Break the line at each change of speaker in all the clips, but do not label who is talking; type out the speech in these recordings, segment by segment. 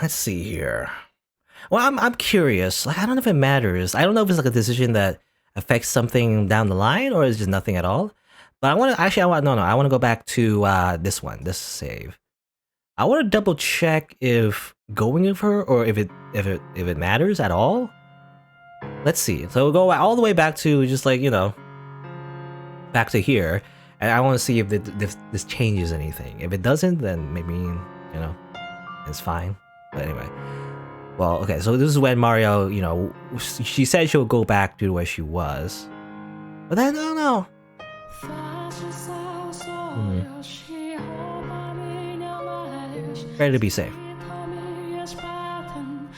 let's see here. Well, I'm curious. Like, I don't know if it matters. I don't know if it's like a decision that affects something down the line or is just nothing at all. But I want to actually. I want to go back to this save. I want to double check if going with her or if it matters at all. Let's see. So we'll go all the way back to just like back to here, and I want to see if this changes anything. If it doesn't, then maybe it's fine. But anyway. Well, okay, so this is when Mario, she said she'll go back to where she was. But then, I don't know. Try to be safe.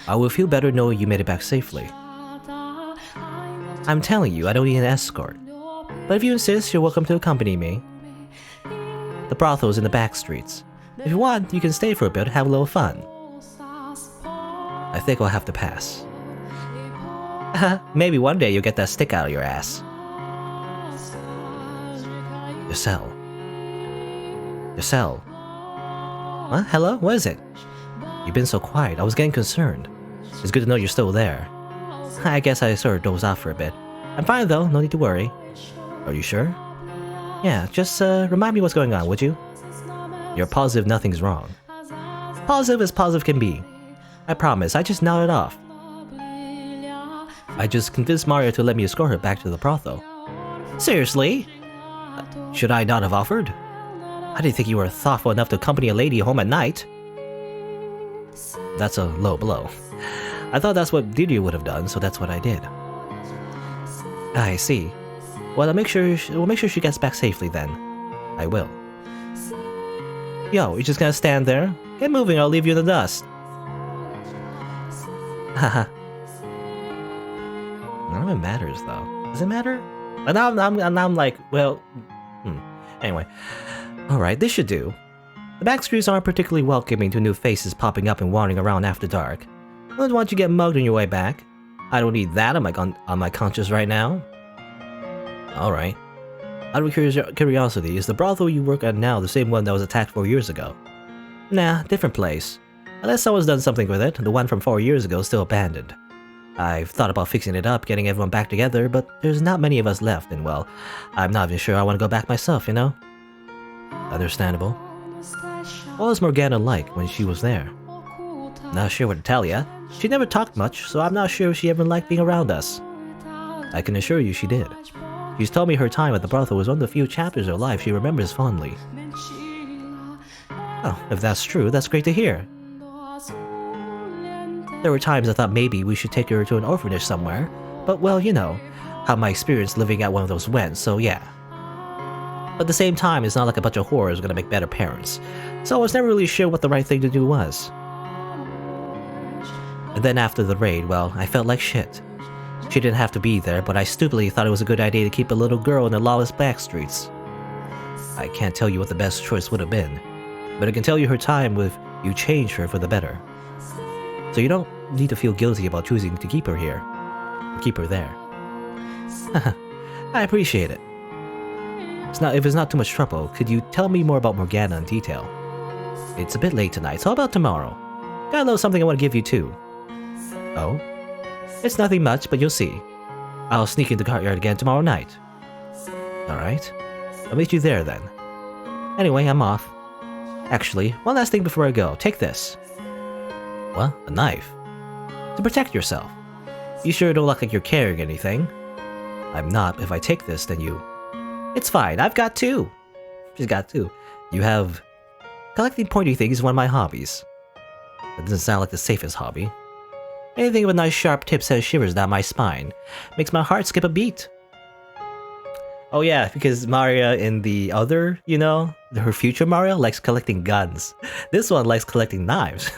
I will feel better knowing you made it back safely. I'm telling you, I don't need an escort. But if you insist, you're welcome to accompany me. The brothel's in the back streets. If you want, you can stay for a bit and have a little fun. I think I'll have to pass. Maybe one day you'll get that stick out of your ass. Your cell. Your cell. Huh? Hello? What is it? You've been so quiet, I was getting concerned. It's good to know you're still there. I guess I sort of dozed off for a bit. I'm fine though, no need to worry. Are you sure? Yeah, just remind me what's going on, would you? You're positive nothing's wrong. Positive as positive can be. I promise, I just nodded off. I just convinced Mario to let me escort her back to the brothel. Seriously? Should I not have offered? I didn't think you were thoughtful enough to accompany a lady home at night. That's a low blow. I thought that's what Didi would have done, so that's what I did. I see. Well, we'll make sure she gets back safely then. I will. Yo, you're just gonna stand there? Get moving, I'll leave you in the dust. Haha. None of it matters, though. Does it matter? And now I'm like, well... Anyway. Alright, this should do. The back streets aren't particularly welcoming to new faces popping up and wandering around after dark. I don't want you to get mugged on your way back. I don't need that on my conscience right now. Alright. Out of curiosity, is the brothel you work at now the same one that was attacked 4 years ago? Nah, different place. Unless someone's done something with it, the one from 4 years ago is still abandoned. I've thought about fixing it up, getting everyone back together, but there's not many of us left, and well, I'm not even sure I want to go back myself, Understandable. What was Morgana like when she was there? Not sure what to tell ya. She never talked much, so I'm not sure if she ever liked being around us. I can assure you she did. She's told me her time at the brothel was one of the few chapters of her life she remembers fondly. Oh, if that's true, that's great to hear. There were times I thought maybe we should take her to an orphanage somewhere, but well, how my experience living at one of those went, so yeah. But at the same time, it's not like a bunch of whores are gonna make better parents, so I was never really sure what the right thing to do was. And then after the raid, well, I felt like shit. She didn't have to be there, but I stupidly thought it was a good idea to keep a little girl in the lawless back streets. I can't tell you what the best choice would have been, but I can tell you her time with you changed her for the better. So you don't need to feel guilty about choosing to keep her here. Or keep her there. I appreciate it. If it's not too much trouble, could you tell me more about Morgana in detail? It's a bit late tonight, so how about tomorrow? Got a little something I want to give you too. Oh? It's nothing much, but you'll see. I'll sneak into the courtyard again tomorrow night. Alright. I'll meet you there then. Anyway, I'm off. Actually, one last thing before I go. Take this. What? A knife? To protect yourself. You sure don't look like you're carrying anything? I'm not, but if I take this, then you... It's fine, I've got two. She's got two. You have... Collecting pointy things is one of my hobbies. That doesn't sound like the safest hobby. Anything with a nice sharp tip sends shivers down my spine. Makes my heart skip a beat. Oh yeah, because Mario in the other, her future Mario likes collecting guns. This one likes collecting knives.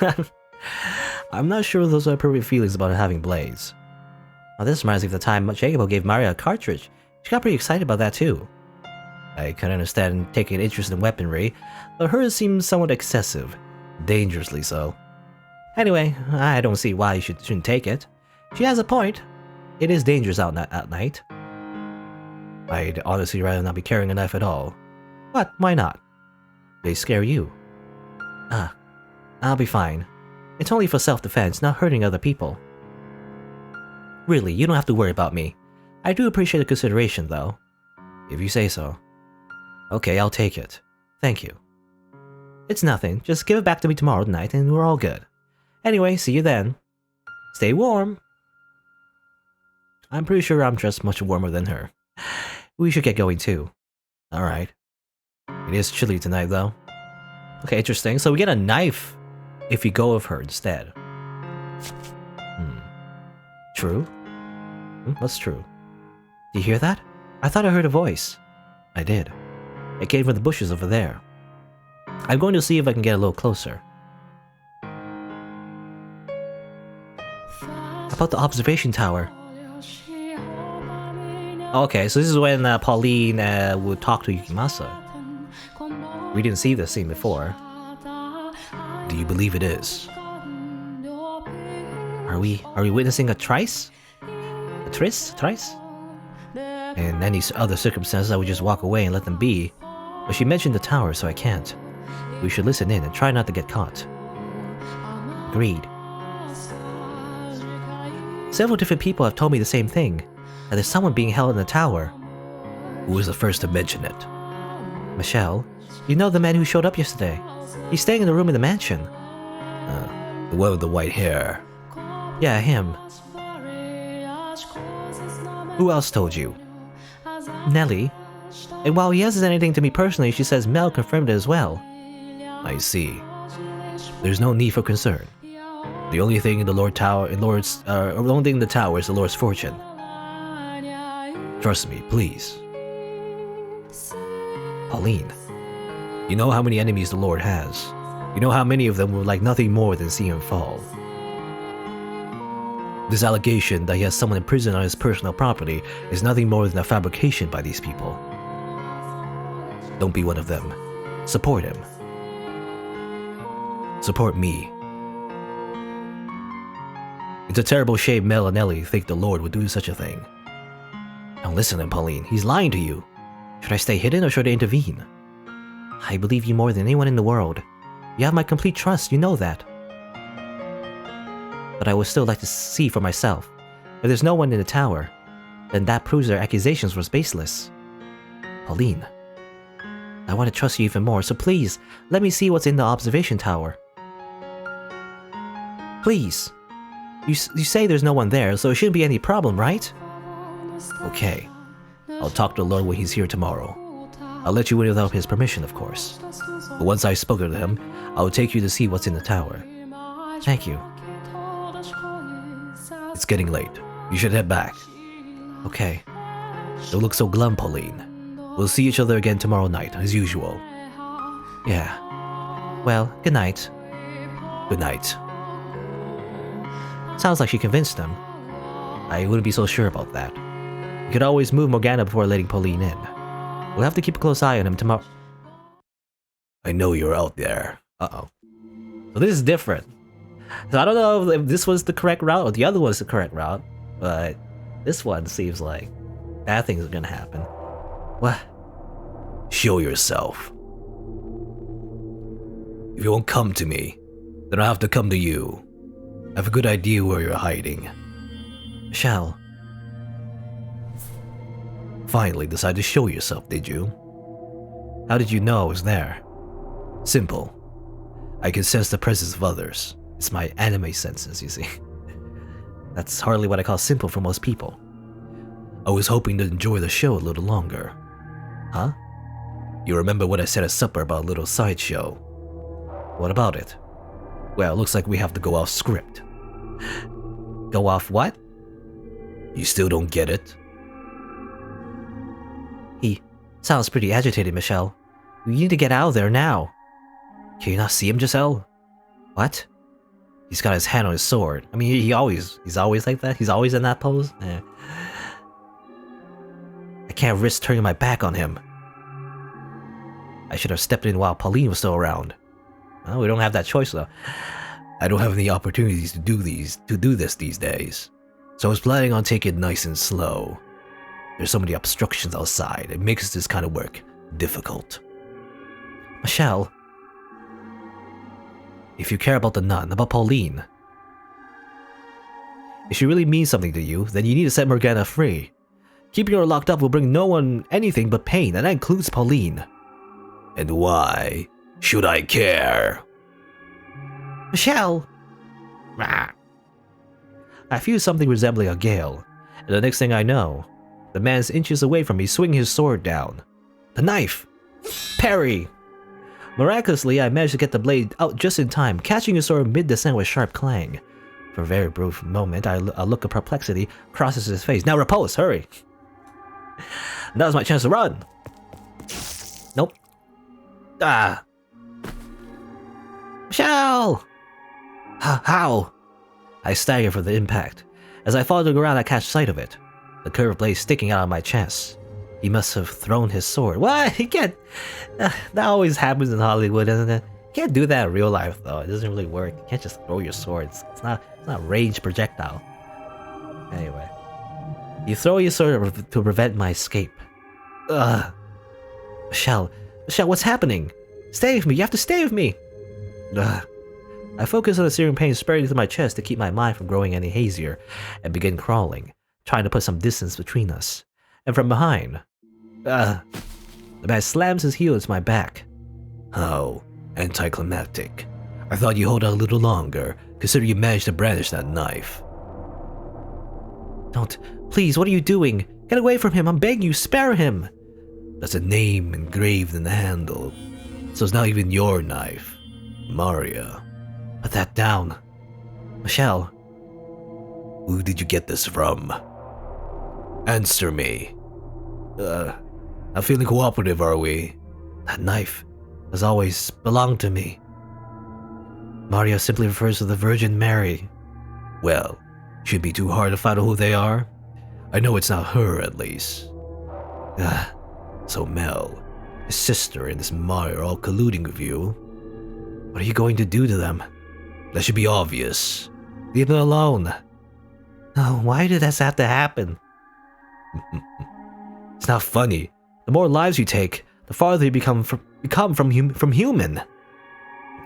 I'm not sure those are appropriate feelings about having blades. Now this reminds me of the time Jacobo gave Mario a cartridge. She got pretty excited about that too. I can understand taking an interest in weaponry, but hers seems somewhat excessive. Dangerously so. Anyway, I don't see why you shouldn't take it. She has a point. It is dangerous out at night. I'd honestly rather not be carrying a knife at all. What? Why not? They scare you. I'll be fine. It's only for self-defense, not hurting other people. Really, you don't have to worry about me. I do appreciate the consideration, though. If you say so. Okay, I'll take it. Thank you. It's nothing. Just give it back to me tomorrow night and we're all good. Anyway, see you then. Stay warm. I'm pretty sure I'm dressed much warmer than her. We should get going too. Alright. It is chilly tonight though. Okay, interesting. So we get a knife if we go with her instead. True? What's true? Do you hear that? I thought I heard a voice. I did. It came from the bushes over there. I'm going to see if I can get a little closer. About the observation tower. Okay, so this is when Pauline would talk to Yukimasa. We didn't see this scene before. Do you believe it is? Are we witnessing a trice? A tryst? Trice? In any other circumstances, I would just walk away and let them be. But she mentioned the tower, so I can't. We should listen in and try not to get caught. Agreed. Several different people have told me the same thing, that there's someone being held in the tower. Who was the first to mention it? Michelle, you know the man who showed up yesterday. He's staying in the room in the mansion. The one with the white hair. Yeah, him. Who else told you? Nellie. And while he hasn't said anything to me personally, she says Mel confirmed it as well. I see. There's no need for concern. The only thing in the Lord Tower, the only thing in the tower is the Lord's fortune. Trust me, please. Pauline, you know how many enemies the Lord has. You know how many of them would like nothing more than see him fall. This allegation that he has someone imprisoned on his personal property is nothing more than a fabrication by these people. Don't be one of them. Support him. Support me. It's a terrible shame Mel and Ellie think the Lord would do such a thing. Now listen to him, Pauline. He's lying to you. Should I stay hidden or should I intervene? I believe you more than anyone in the world. You have my complete trust, you know that. But I would still like to see for myself. If there's no one in the tower, then that proves their accusations were baseless. Pauline, I want to trust you even more, so please, let me see what's in the observation tower. Please. You say there's no one there, so it shouldn't be any problem, right? Okay. I'll talk to the Lord when he's here tomorrow. I'll let you in without his permission, of course. But once I've spoken to him, I'll take you to see what's in the tower. Thank you. It's getting late. You should head back. Okay. Don't look so glum, Pauline. We'll see each other again tomorrow night, as usual. Yeah. Well, good night. Good night. Sounds like she convinced them. I wouldn't be so sure about that. You could always move Morgana before letting Pauline in. We'll have to keep a close eye on him tomorrow. I know you're out there. Uh-oh. So this is different. So I don't know if this was the correct route or the other was the correct route, but this one seems like bad things are gonna happen. What? Show yourself. If you won't come to me, then I'll have to come to you. I have a good idea where you're hiding. Michelle. Finally decided to show yourself, did you? How did you know I was there? Simple. I can sense the presence of others. It's my anime senses, you see. That's hardly what I call simple for most people. I was hoping to enjoy the show a little longer. Huh? You remember what I said at supper about a little sideshow? What about it? Well, it looks like we have to go off script. Go off what? You still don't get it? He sounds pretty agitated, Michelle. We need to get out of there now. Can you not see him, Giselle? What? He's got his hand on his sword. I mean, he's always like that? He's always in that pose? Eh. I can't risk turning my back on him. I should have stepped in while Pauline was still around. Well, we don't have that choice though. I don't have any opportunities to do this these days. So I was planning on taking it nice and slow. There's so many obstructions outside, it makes this kind of work difficult. Michelle. If you care about the nun, about Pauline, if she really means something to you, then you need to set Morgana free. Keeping her locked up will bring no one anything but pain, and that includes Pauline. And why should I care? Michelle! I feel something resembling a gale, and the next thing I know, the man's inches away from me swinging his sword down. The knife! Parry! Miraculously, I managed to get the blade out just in time, catching his sword mid-descent with a sharp clang. For a very brief moment, a look of perplexity crosses his face. Now repose, hurry! Now's my chance to run! Nope. Ah! Michelle! How? I stagger from the impact. As I fall to the ground, I catch sight of it. The curved blade sticking out of my chest. He must have thrown his sword. What? He can't... that always happens in Hollywood, doesn't it? You can't do that in real life, though. It doesn't really work. You can't just throw your sword. It's not range projectile. Anyway. You throw your sword to prevent my escape. Ugh. Michelle, what's happening? Stay with me. You have to stay with me. Ugh. I focus on the searing pain spreading through my chest to keep my mind from growing any hazier, and begin crawling, trying to put some distance between us. And from behind, the man slams his heel into my back. How anticlimactic. I thought you'd hold out a little longer, considering you managed to brandish that knife. Don't. Please, what are you doing? Get away from him, I'm begging you, spare him! That's a name engraved in the handle, so it's not even your knife. Maria. Put that down. Michelle. Who did you get this from? Answer me. Not feeling cooperative, are we? That knife has always belonged to me. Maria simply refers to the Virgin Mary. Well, shouldn't be too hard to find out who they are. I know it's not her, at least. So Mel, his sister, and this Maria are all colluding with you. What are you going to do to them? That should be obvious. Leave them alone. No, why did this have to happen? It's not funny. The more lives you take, the farther you become from human.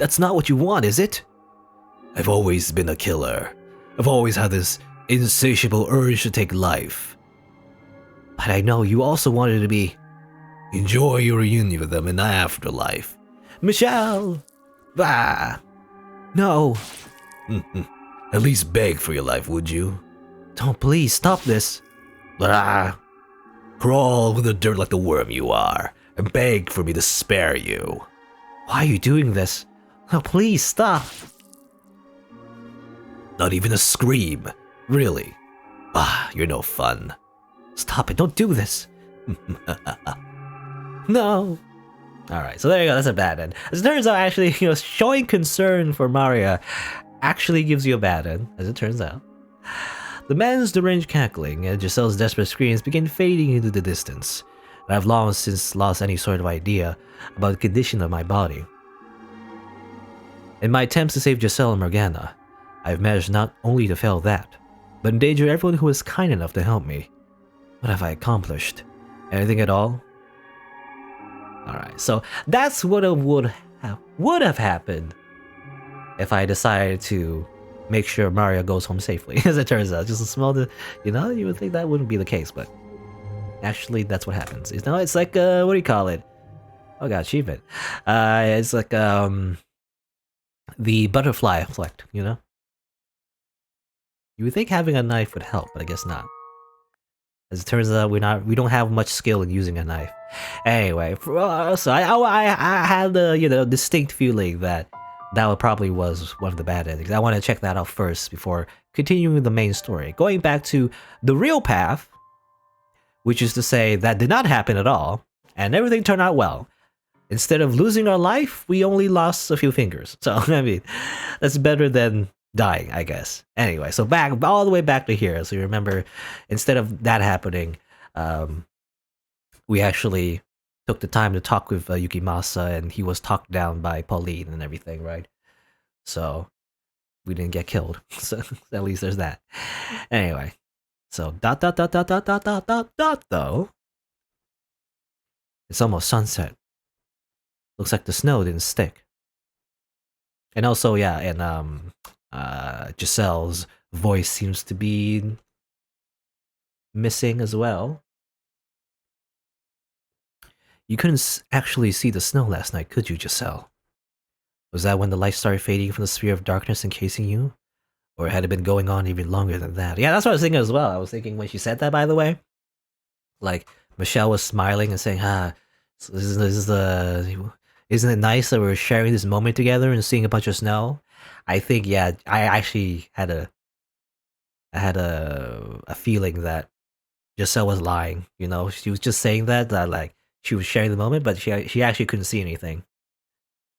That's not what you want, is it? I've always been a killer. I've always had this insatiable urge to take life. But I know you also wanted to be... Enjoy your reunion with them in the afterlife. Michelle! Bah! No. At least beg for your life, would you? Don't, please, stop this. Bah! Crawl with the dirt like the worm you are, and beg for me to spare you. Why are you doing this? No, please, stop. Not even a scream. Really? Ah, you're no fun. Stop it, don't do this. No. Alright, so there you go, that's a bad end. As it turns out, actually, showing concern for Maria actually gives you a bad end, as it turns out. The man's deranged cackling and Giselle's desperate screams begin fading into the distance, and I've long since lost any sort of idea about the condition of my body. In my attempts to save Giselle and Morgana, I've managed not only to fail that, but endanger everyone who was kind enough to help me. What have I accomplished? Anything at all? Alright, so that's what would have happened if I decided to make sure Maria goes home safely. As it turns out, just a small, you would think that wouldn't be the case, but actually that's what happens. It's like, what do you call it? Oh god, achievement. It's like, the butterfly effect, You would think having a knife would help, but I guess not. As it turns out, we don't have much skill in using a knife. Anyway, so I had the distinct feeling that probably was one of the bad endings. I want to check that out first before continuing the main story. Going back to the real path, which is to say that did not happen at all, and everything turned out well. Instead of losing our life, we only lost a few fingers. So, I mean, that's better than dying, I guess. Anyway, so all the way back to here. So you remember, instead of that happening, we actually took the time to talk with Yukimasa, and he was talked down by Pauline and everything, right? So we didn't get killed. So at least there's that. Anyway, so though. It's almost sunset. Looks like the snow didn't stick. And also, yeah, and Giselle's voice seems to be missing as well. You couldn't actually see the snow last night, could you, Giselle? Was that when the light started fading from the sphere of darkness encasing you? Or had it been going on even longer than that? Yeah, that's what I was thinking as well. I was thinking when she said that, by the way, like Michelle was smiling and saying, so isn't it nice that we're sharing this moment together and seeing a bunch of snow? I think, yeah, I actually had a feeling that Giselle was lying. You know, she was just saying that like she was sharing the moment, but she actually couldn't see anything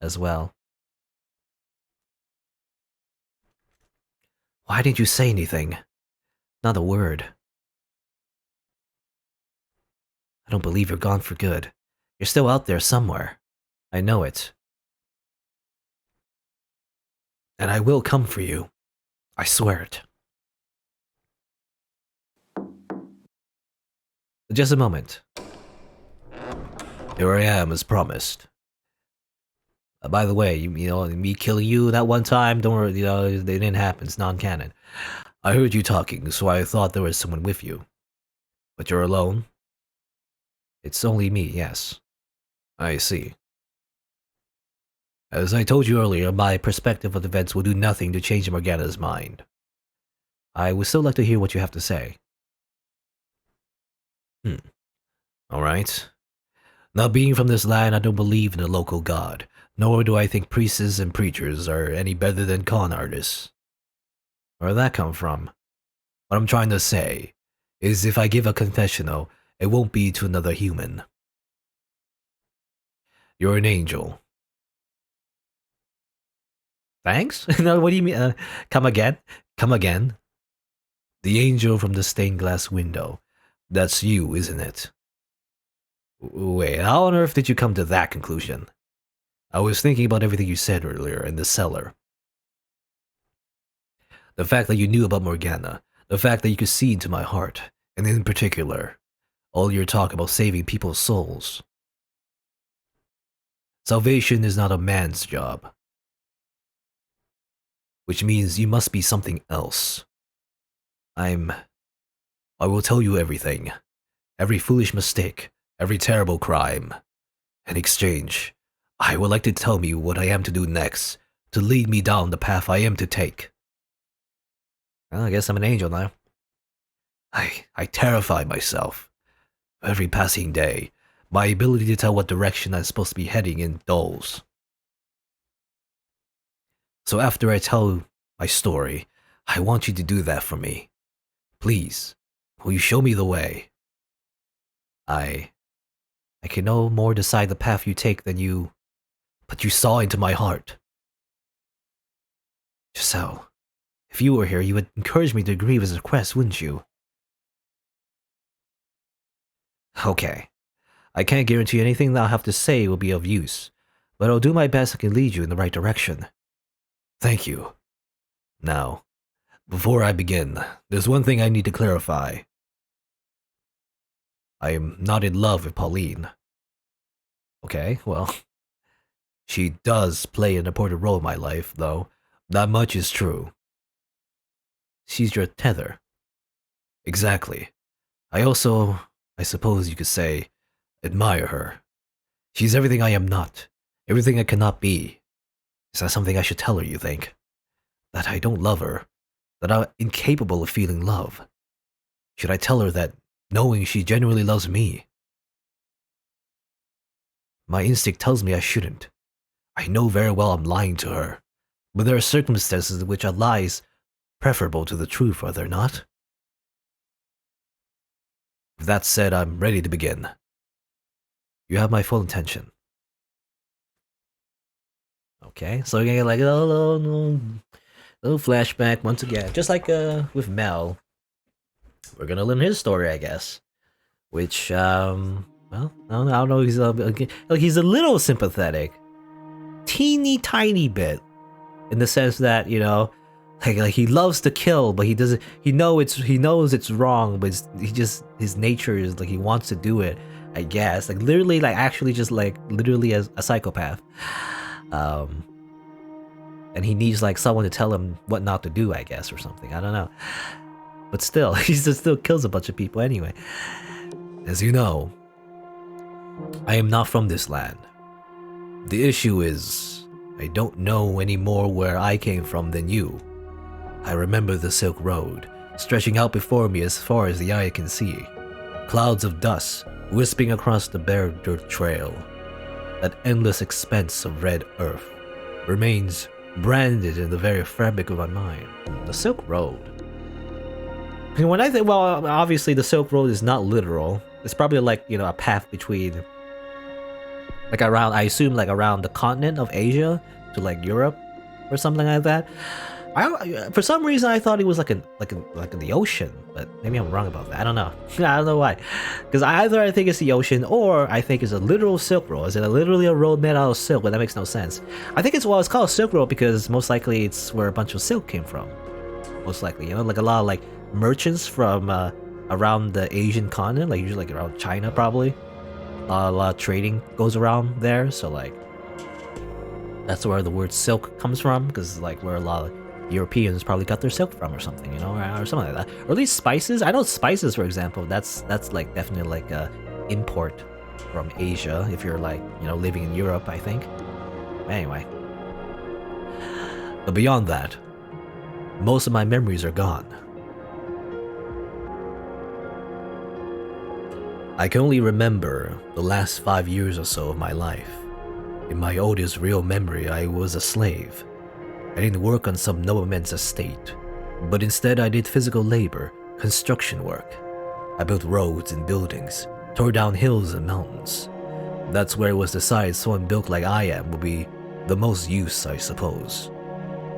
as well. Why didn't you say anything? Not a word. I don't believe you're gone for good. You're still out there somewhere. I know it. And I will come for you. I swear it. Just a moment. Here I am, as promised. By the way, you know, me killing you that one time, don't worry, you know, it didn't happen. It's non-canon. I heard you talking, so I thought there was someone with you. But you're alone? It's only me, yes. I see. As I told you earlier, my perspective of events will do nothing to change Morgana's mind. I would still like to hear what you have to say. Alright. Now, being from this land, I don't believe in a local god, nor do I think priests and preachers are any better than con artists. Where'd that come from? What I'm trying to say is if I give a confessional, it won't be to another human. You're an angel. Thanks? No, what do you mean? Come again? Come again? The angel from the stained glass window. That's you, isn't it? Wait, how on earth did you come to that conclusion? I was thinking about everything you said earlier in the cellar. The fact that you knew about Morgana, the fact that you could see into my heart, and in particular, all your talk about saving people's souls. Salvation is not a man's job. Which means you must be something else. I will tell you everything. Every foolish mistake, every terrible crime. In exchange, I would like to tell me what I am to do next, to lead me down the path I am to take. Well, I guess I'm an angel now. I terrify myself. Every passing day, my ability to tell what direction I'm supposed to be heading in dulls. So after I tell my story, I want you to do that for me. Please, will you show me the way? I can no more decide the path you take than you, but you saw into my heart. Giselle, if you were here, you would encourage me to agree with his request, wouldn't you? Okay. I can't guarantee anything that I'll have to say will be of use, but I'll do my best to lead you in the right direction. Thank you. Now, before I begin, there's one thing I need to clarify. I am not in love with Pauline. Okay, well, she does play an important role in my life, though. That much is true. She's your tether. Exactly. I also, I suppose you could say, admire her. She's everything I am not, everything I cannot be. Is that something I should tell her, you think? That I don't love her, that I'm incapable of feeling love? Should I tell her that, knowing she genuinely loves me? My instinct tells me I shouldn't. I know very well I'm lying to her, but there are circumstances in which a lie is preferable to the truth, are there not? With that said, I'm ready to begin. You have my full attention. Okay, so you're gonna get like a little flashback once again, just like with Mel. We're gonna learn his story, I guess. Which well, I don't know. He's a little sympathetic, teeny tiny bit, in the sense that like he loves to kill, but he doesn't. He knows it's wrong, but his nature is like he wants to do it. I guess like literally, like actually, just like literally as a psychopath. and he needs like someone to tell him what not to do, I guess, or something. I don't know. But still, he just still kills a bunch of people anyway. As you know, I am not from this land. The issue is, I don't know any more where I came from than you. I remember the Silk Road, stretching out before me as far as the eye can see. Clouds of dust wisping across the bare dirt trail. That endless expanse of red earth remains branded in the very fabric of my mind. The Silk Road. And when I think, well, obviously the Silk Road is not literal. It's probably like, you know, a path between, like around, I assume like around the continent of Asia to like Europe or something like that. For some reason I thought it was like in the ocean, but maybe I'm wrong about that. I don't know. I don't know why. Because either I think it's the ocean or I think it's a literal Silk Road. Is it literally a road made out of silk? But that makes no sense. I think it's, well, it's called Silk Road because most likely it's where a bunch of silk came from. Most likely, you know, like a lot of like merchants from around the Asian continent, like usually like around China probably. A lot of trading goes around there, so like that's where the word silk comes from, because like where a lot of Europeans probably got their silk from or something, you know, or something like that. Or at least spices. I know spices, for example, that's like definitely like a import from Asia if you're like, you know, living in Europe, I think. Anyway. But beyond that, most of my memories are gone. I can only remember the last 5 years or so of my life. In my oldest real memory, I was a slave. I didn't work on some nobleman's estate, but instead I did physical labor, construction work. I built roads and buildings, tore down hills and mountains. That's where it was decided someone built like I am would be the most use, I suppose.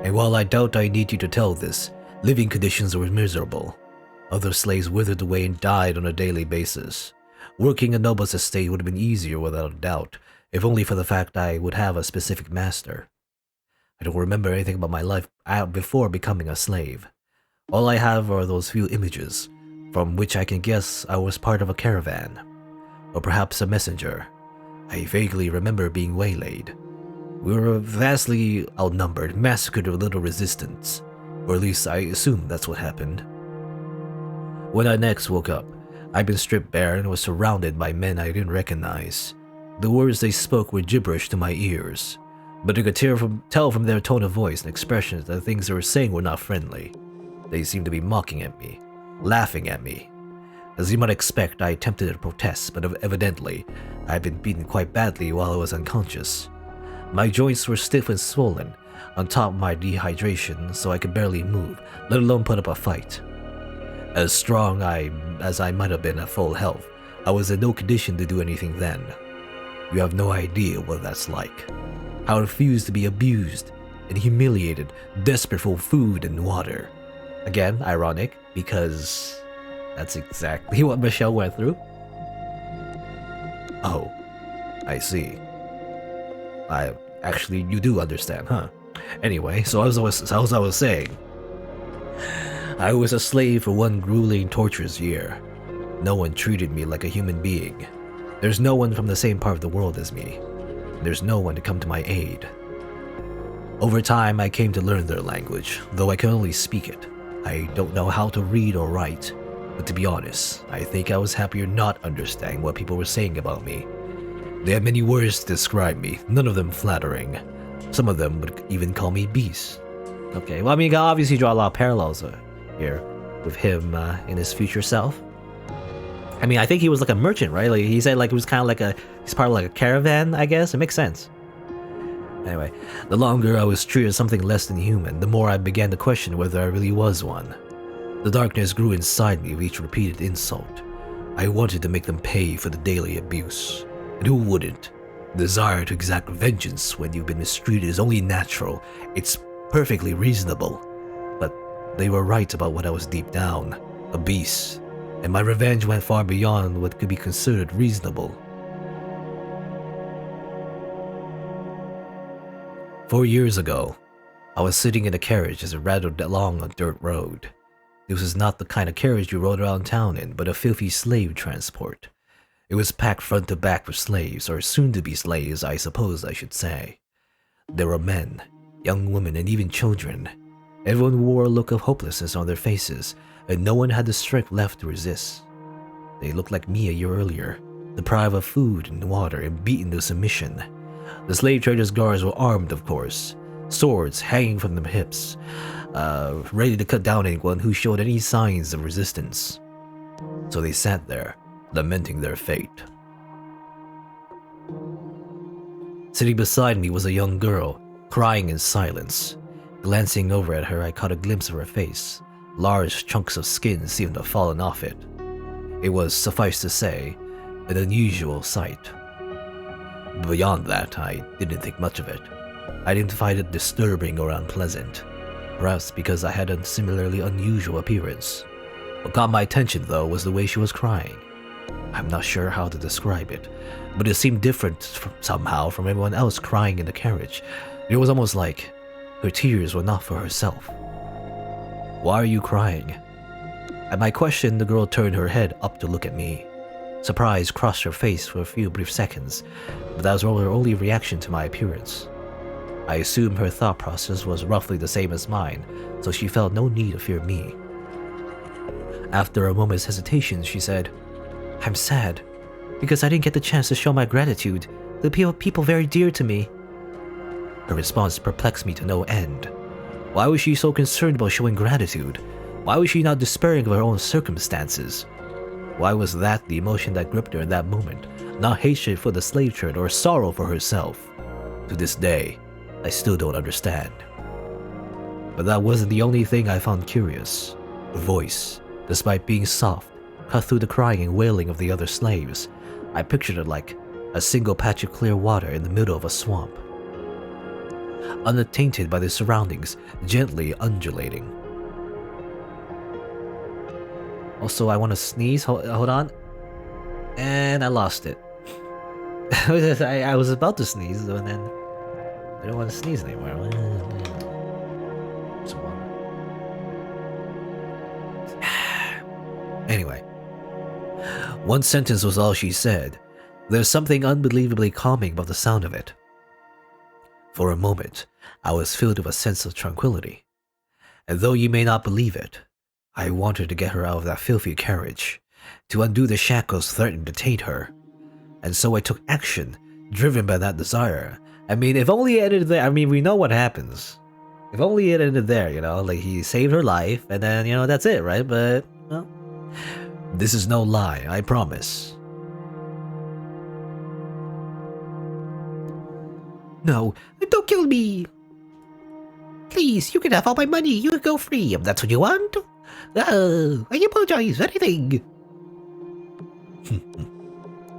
And while I doubt I need you to tell this, living conditions were miserable. Other slaves withered away and died on a daily basis. Working a noble's estate would have been easier without a doubt, if only for the fact I would have a specific master. I don't remember anything about my life before becoming a slave. All I have are those few images, from which I can guess I was part of a caravan, or perhaps a messenger. I vaguely remember being waylaid. We were vastly outnumbered, massacred with little resistance, or at least I assume that's what happened. When I next woke up, I'd been stripped bare and was surrounded by men I didn't recognize. The words they spoke were gibberish to my ears, but I could tell from their tone of voice and expressions that the things they were saying were not friendly. They seemed to be mocking at me, laughing at me. As you might expect, I attempted to protest, but evidently, I had been beaten quite badly while I was unconscious. My joints were stiff and swollen, on top of my dehydration, so I could barely move, let alone put up a fight. As strong as I might have been at full health, I was in no condition to do anything then. You have no idea what that's like. How it feels to be abused and humiliated, desperate for food and water. Again, ironic, because that's exactly what Michelle went through. Oh, I see. You do understand, huh? Anyway, so as I was saying, I was a slave for one grueling, torturous year. No one treated me like a human being. There's no one from the same part of the world as me. There's no one to come to my aid. Over time, I came to learn their language, though I can only speak it. I don't know how to read or write, but to be honest, I think I was happier not understanding what people were saying about me. They had many words to describe me, none of them flattering. Some of them would even call me beast. Okay, well, I mean, you can obviously draw a lot of parallels here with him in his future self. I mean, I think he was like a merchant, right? Like he said, like it was kind of like he's part of like a caravan, I guess. It makes sense. Anyway, the longer I was treated as something less than human, the more I began to question whether I really was one. The darkness grew inside me with each repeated insult. I wanted to make them pay for the daily abuse. And who wouldn't? The desire to exact vengeance when you've been mistreated is only natural. It's perfectly reasonable. But they were right about what I was deep down, a beast. And my revenge went far beyond what could be considered reasonable. 4 years ago, I was sitting in a carriage as it rattled along a dirt road. This was not the kind of carriage you rode around town in, but a filthy slave transport. It was packed front to back with slaves, or soon-to-be slaves, I suppose I should say. There were men, Young women and even children. Everyone wore a look of hopelessness on their faces, and no one had the strength left to resist. They looked like me a year earlier, deprived of food and water and beaten to submission. The slave traders' guards were armed, of course, swords hanging from their hips, ready to cut down anyone who showed any signs of resistance. So they sat there, lamenting their fate. Sitting beside me was a young girl, crying in silence. Glancing over at her, I caught a glimpse of her face. Large chunks of skin seemed to have fallen off it. It was, suffice to say, an unusual sight. Beyond that, I didn't think much of it. I didn't find it disturbing or unpleasant, perhaps because I had a similarly unusual appearance. What got my attention, though, was the way she was crying. I'm not sure how to describe it, but it seemed different somehow from everyone else crying in the carriage. It was almost like her tears were not for herself. "Why are you crying?" At my question, the girl turned her head up to look at me. Surprise crossed her face for a few brief seconds, but that was her only reaction to my appearance. I assumed her thought process was roughly the same as mine, so she felt no need to fear me. After a moment's hesitation, she said, "I'm sad, because I didn't get the chance to show my gratitude to the people very dear to me." Her response perplexed me to no end. Why was she so concerned about showing gratitude? Why was she not despairing of her own circumstances? Why was that the emotion that gripped her in that moment, not hatred for the slave trade or sorrow for herself? To this day, I still don't understand. But that wasn't the only thing I found curious. Her voice, despite being soft, cut through the crying and wailing of the other slaves. I pictured it like a single patch of clear water in the middle of a swamp, unattainted by the surroundings, gently undulating. Also, I want to sneeze. Hold on. And I lost it. I was about to sneeze, and then I don't want to sneeze anymore. Anyway, one sentence was all she said. There's something unbelievably calming about the sound of it. For a moment, I was filled with a sense of tranquility. And though you may not believe it, I wanted to get her out of that filthy carriage, to undo the shackles threatening to taint her. And so I took action, driven by that desire. I mean, if only it ended there. I mean, we know what happens. If only it ended there, like he saved her life, and then, that's it, right? But, well, this is no lie, I promise. No, don't kill me. Please, you can have all my money. You can go free if that's what you want. Oh, I apologize. Anything.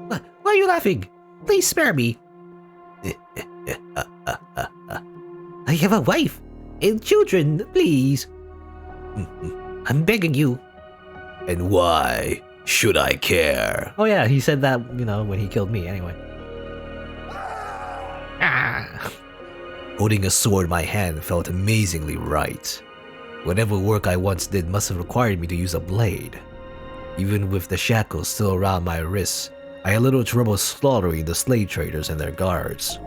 Why are you laughing? Please spare me. I have a wife and children, please. I'm begging you. And why should I care? Oh yeah, he said that, when he killed me anyway. Holding a sword in my hand felt amazingly right. Whatever work I once did must have required me to use a blade. Even with the shackles still around my wrists, I had little trouble slaughtering the slave traders and their guards.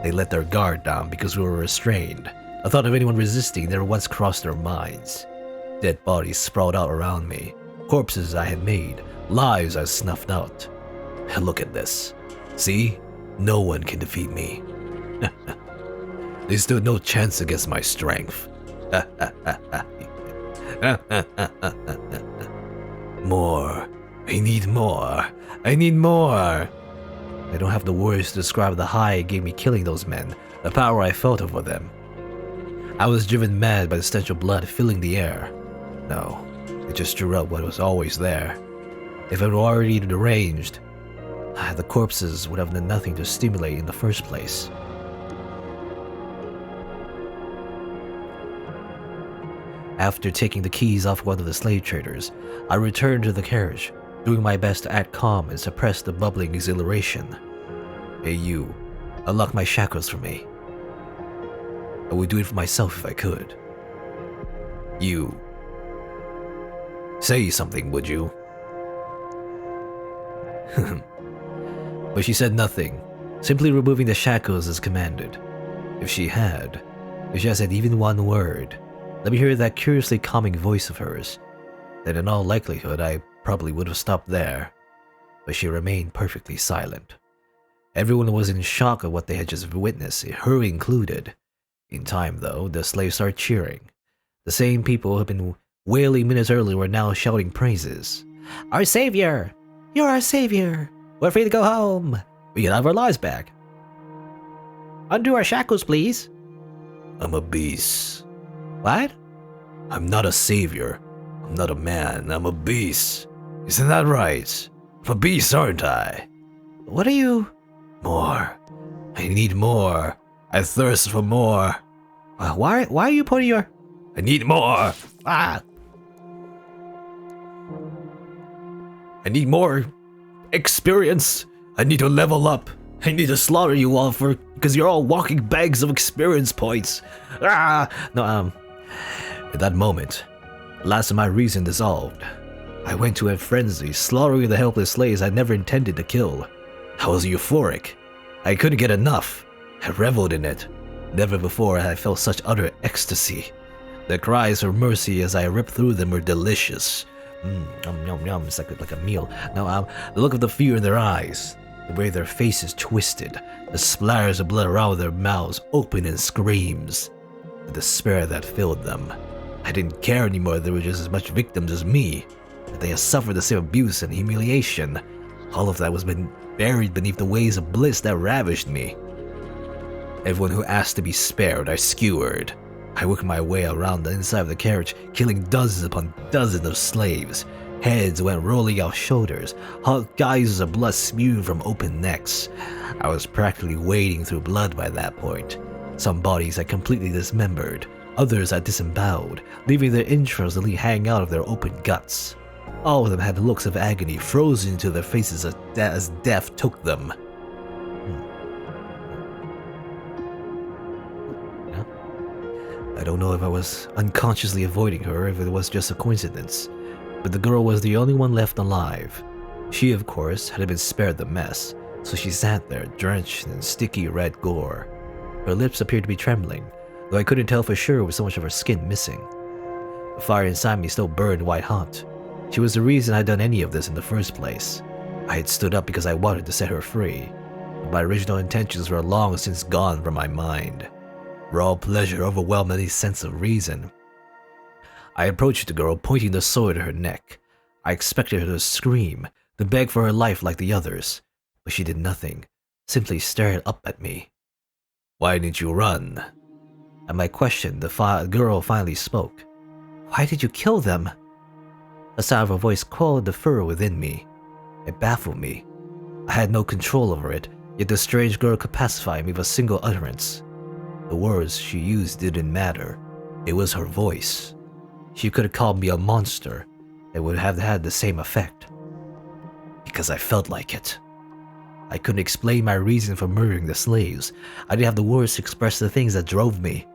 They let their guard down because we were restrained. The thought of anyone resisting never once crossed their minds. Dead bodies sprawled out around me, corpses I had made, lives I snuffed out. And look at this. See? No one can defeat me. They stood no chance against my strength. More. I need more. I need more. I don't have the words to describe the high it gave me killing those men, the power I felt over them. I was driven mad by the stench of blood filling the air. No, it just drew up what was always there. If it were already deranged, the corpses would have done nothing to stimulate in the first place. After taking the keys off one of the slave traders, I returned to the carriage, doing my best to act calm and suppress the bubbling exhilaration. Hey you, unlock my shackles for me. I would do it for myself if I could. You. Say something, would you? But she said nothing, simply removing the shackles as commanded. If she had, If she had said even one word, let me hear that curiously calming voice of hers, then in all likelihood I probably would have stopped there. But she remained perfectly silent. Everyone was in shock at what they had just witnessed, her included. In time, though, the slaves started cheering. The same people who had been wailing minutes earlier were now shouting praises. Our savior! You're our savior! We're free to go home! We can have our lives back! Undo our shackles, please! I'm a beast. What? I'm not a savior. I'm not a man. I'm a beast. Isn't that right? I'm a beast, aren't I? What are you? More. I need more. I thirst for more. Why are you putting your... I need more. Ah. I need more experience. I need to level up. I need to slaughter you all because you're all walking bags of experience points. Ah. No, at that moment, last of my reason dissolved. I went to a frenzy, slaughtering the helpless slaves I never intended to kill. I was euphoric. I couldn't get enough. I reveled in it. Never before had I felt such utter ecstasy. The cries for mercy as I ripped through them were delicious. Yum, yum, yum. It's like a meal. Now, the look of the fear in their eyes, the way their faces twisted, the splatters of blood around their mouths open in screams, the despair that filled them. I didn't care anymore. They were just as much victims as me. That they had suffered the same abuse and humiliation. All of that was buried beneath the waves of bliss that ravished me. Everyone who asked to be spared, I skewered. I worked my way around the inside of the carriage, killing dozens upon dozens of slaves. Heads went rolling out shoulders, hot geysers of blood spewed from open necks. I was practically wading through blood by that point. Some bodies I completely dismembered, others I disemboweled, leaving their entrails only hanging out of their open guts. All of them had looks of agony frozen into their faces as death took them. I don't know if I was unconsciously avoiding her or if it was just a coincidence, but the girl was the only one left alive. She, of course, had been spared the mess, so she sat there, drenched in sticky red gore. Her lips appeared to be trembling, though I couldn't tell for sure with so much of her skin missing. The fire inside me still burned white hot. She was the reason I'd done any of this in the first place. I had stood up because I wanted to set her free, but my original intentions were long since gone from my mind. Raw pleasure overwhelmed any sense of reason. I approached the girl, pointing the sword at her neck. I expected her to scream, to beg for her life like the others, but she did nothing, simply stared up at me. Why didn't you run? At my question, the girl finally spoke. Why did you kill them? The sound of her voice quelled the furrow within me. It baffled me. I had no control over it, yet the strange girl could pacify me with a single utterance. The words she used didn't matter. It was her voice. She could have called me a monster. It would have had the same effect. Because I felt like it. I couldn't explain my reason for murdering the slaves. I didn't have the words to express the things that drove me.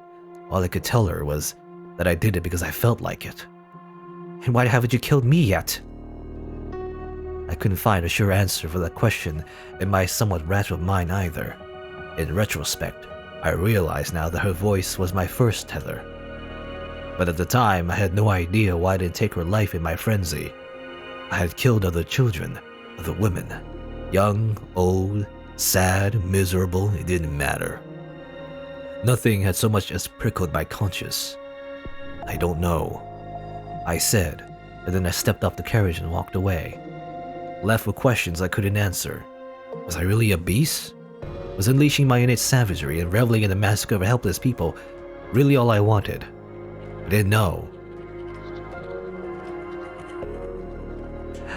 All I could tell her was that I did it because I felt like it. And why haven't you killed me yet? I couldn't find a sure answer for that question in my somewhat rattled mind either. In retrospect, I realize now that her voice was my first tether. But at the time, I had no idea why I didn't take her life in my frenzy. I had killed other children, other women. Young, old, sad, miserable, it didn't matter. Nothing had so much as prickled my conscience. I don't know, I said, and then I stepped off the carriage and walked away. Left with questions I couldn't answer. Was I really a beast? Was unleashing my innate savagery and reveling in the massacre of helpless people really all I wanted? I didn't know.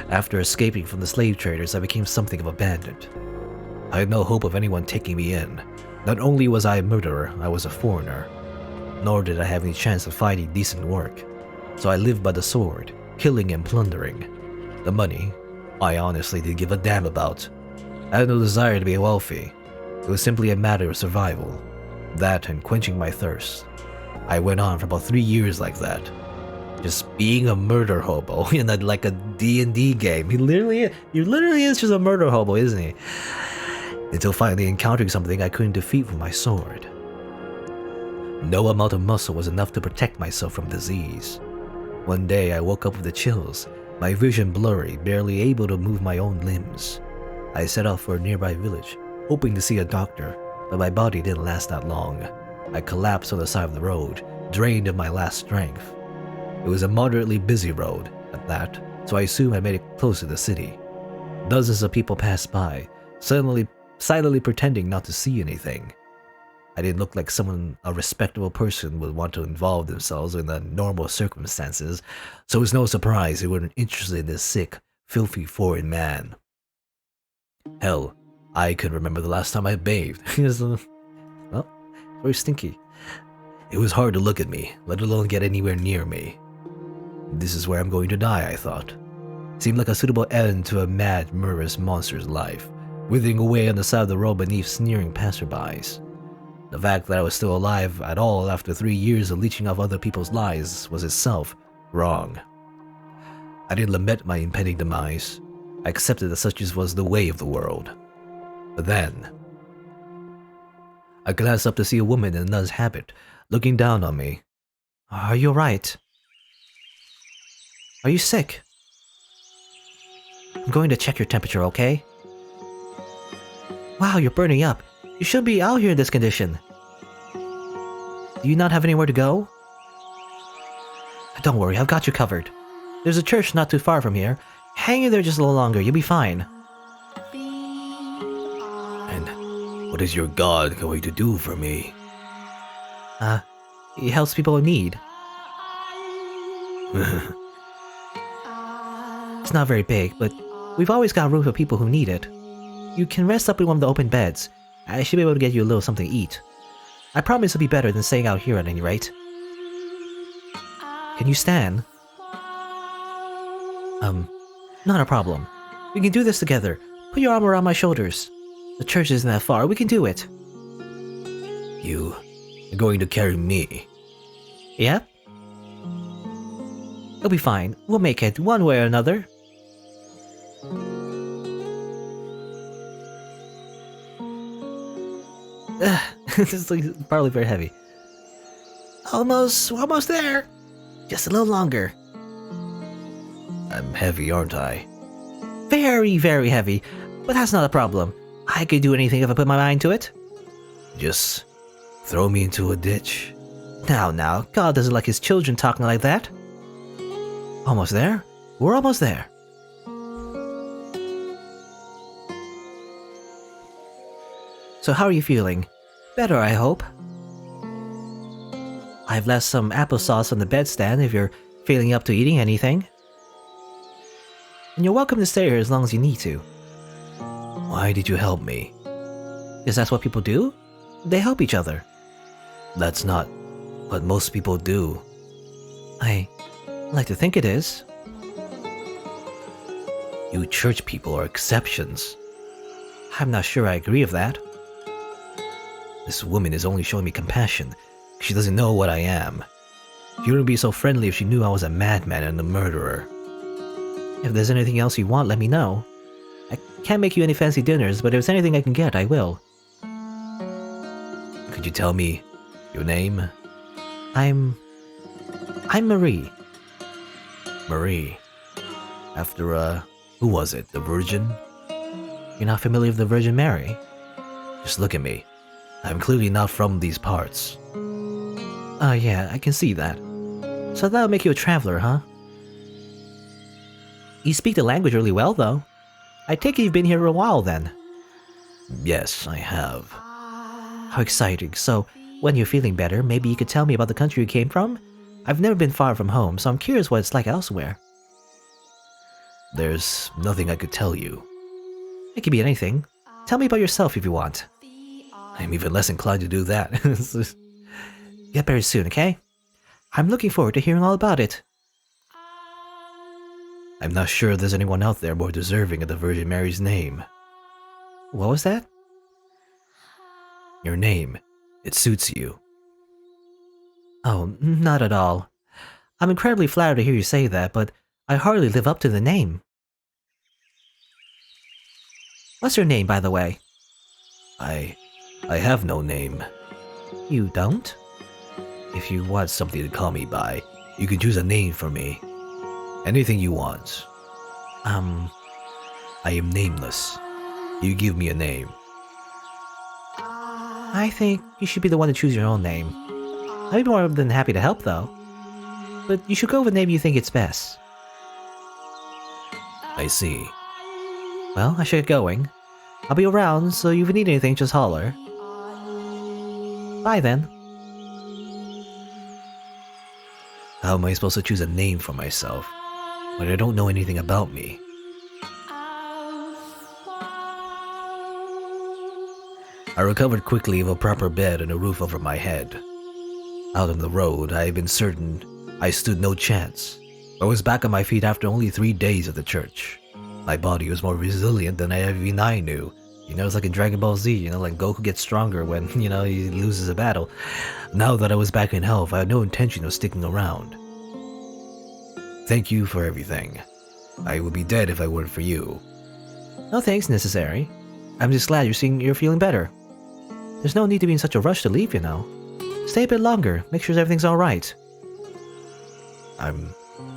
After escaping from the slave traders, I became something of a bandit. I had no hope of anyone taking me in. Not only was I a murderer, I was a foreigner. Nor did I have any chance of finding decent work. So I lived by the sword, killing and plundering. The money, I honestly didn't give a damn about. I had no desire to be wealthy. It was simply a matter of survival. That and quenching my thirst. I went on for about 3 years like that. Just being a murder hobo in like a D&D game. He literally is just a murder hobo, isn't he? Until finally encountering something I couldn't defeat with my sword. No amount of muscle was enough to protect myself from disease. One day I woke up with the chills, my vision blurry, barely able to move my own limbs. I set off for a nearby village, hoping to see a doctor, but my body didn't last that long. I collapsed on the side of the road, drained of my last strength. It was a moderately busy road, at that, so I assumed I made it close to the city. Dozens of people passed by, silently pretending not to see anything. I didn't look like someone a respectable person would want to involve themselves in the normal circumstances, so it was no surprise they weren't interested in this sick, filthy foreign man. Hell, I couldn't remember the last time I bathed. Well, very stinky. It was hard to look at me, let alone get anywhere near me. This is where I'm going to die, I thought. Seemed like a suitable end to a mad, murderous monster's life, withering away on the side of the road beneath sneering passerbys. The fact that I was still alive at all after 3 years of leeching off other people's lives was itself wrong. I didn't lament my impending demise. I accepted that such was the way of the world. But then, I glanced up to see a woman in a nun's habit, looking down on me. Are you alright? Are you sick? I'm going to check your temperature, okay? Wow, you're burning up. You shouldn't be out here in this condition. Do you not have anywhere to go? Don't worry, I've got you covered. There's a church not too far from here. Hang in there just a little longer, you'll be fine. And what is your god going to do for me? He helps people in need. It's not very big, but we've always got room for people who need it. You can rest up in one of the open beds. I should be able to get you a little something to eat. I promise it'll be better than staying out here at any rate. Can you stand? Not a problem. We can do this together. Put your arm around my shoulders. The church isn't that far, we can do it. You are going to carry me? Yep. It'll be fine. We'll make it, one way or another. This is probably very heavy. Almost there. Just a little longer. I'm heavy, aren't I? Very, very heavy, but that's not a problem. I could do anything if I put my mind to it. Just throw me into a ditch. Now, God doesn't like his children talking like that. Almost there? We're almost there. So how are you feeling? Better, I hope. I've left some applesauce on the bedstand if you're feeling up to eating anything. And you're welcome to stay here as long as you need to. Why did you help me? Because that's what people do? They help each other. That's not what most people do. I like to think it is. You church people are exceptions. I'm not sure I agree with that. This woman is only showing me compassion. She doesn't know what I am. She wouldn't be so friendly if she knew I was a madman and a murderer. If there's anything else you want, let me know. I can't make you any fancy dinners, but if there's anything I can get, I will. Could you tell me your name? I'm Marie. Marie. After, who was it? The Virgin? You're not familiar with the Virgin Mary? Just look at me. I'm clearly not from these parts. Oh yeah, I can see that. So that'll make you a traveler, huh? You speak the language really well, though. I take it you've been here for a while, then. Yes, I have. How exciting. So, when you're feeling better, maybe you could tell me about the country you came from? I've never been far from home, so I'm curious what it's like elsewhere. There's nothing I could tell you. It could be anything. Tell me about yourself if you want. I'm even less inclined to do that. Get better soon, okay? I'm looking forward to hearing all about it. I'm not sure if there's anyone out there more deserving of the Virgin Mary's name. What was that? Your name. It suits you. Oh, not at all. I'm incredibly flattered to hear you say that, but I hardly live up to the name. What's your name, by the way? I have no name. You don't? If you want something to call me by, you can choose a name for me. Anything you want. I am nameless. You give me a name. I think you should be the one to choose your own name. I'd be more than happy to help, though. But you should go with a name you think it's best. I see. Well, I should get going. I'll be around, so if you need anything, just holler. Bye then. How am I supposed to choose a name for myself when I don't know anything about me? I recovered quickly of a proper bed and a roof over my head. Out on the road, I had been certain I stood no chance. I was back on my feet after only 3 days at the church. My body was more resilient than even I knew. It's like in Dragon Ball Z, like Goku gets stronger when, he loses a battle. Now that I was back in health, I had no intention of sticking around. Thank you for everything. I would be dead if I weren't for you. No thanks necessary. I'm just glad you're feeling better. There's no need to be in such a rush to leave, Stay a bit longer, make sure everything's alright. I'm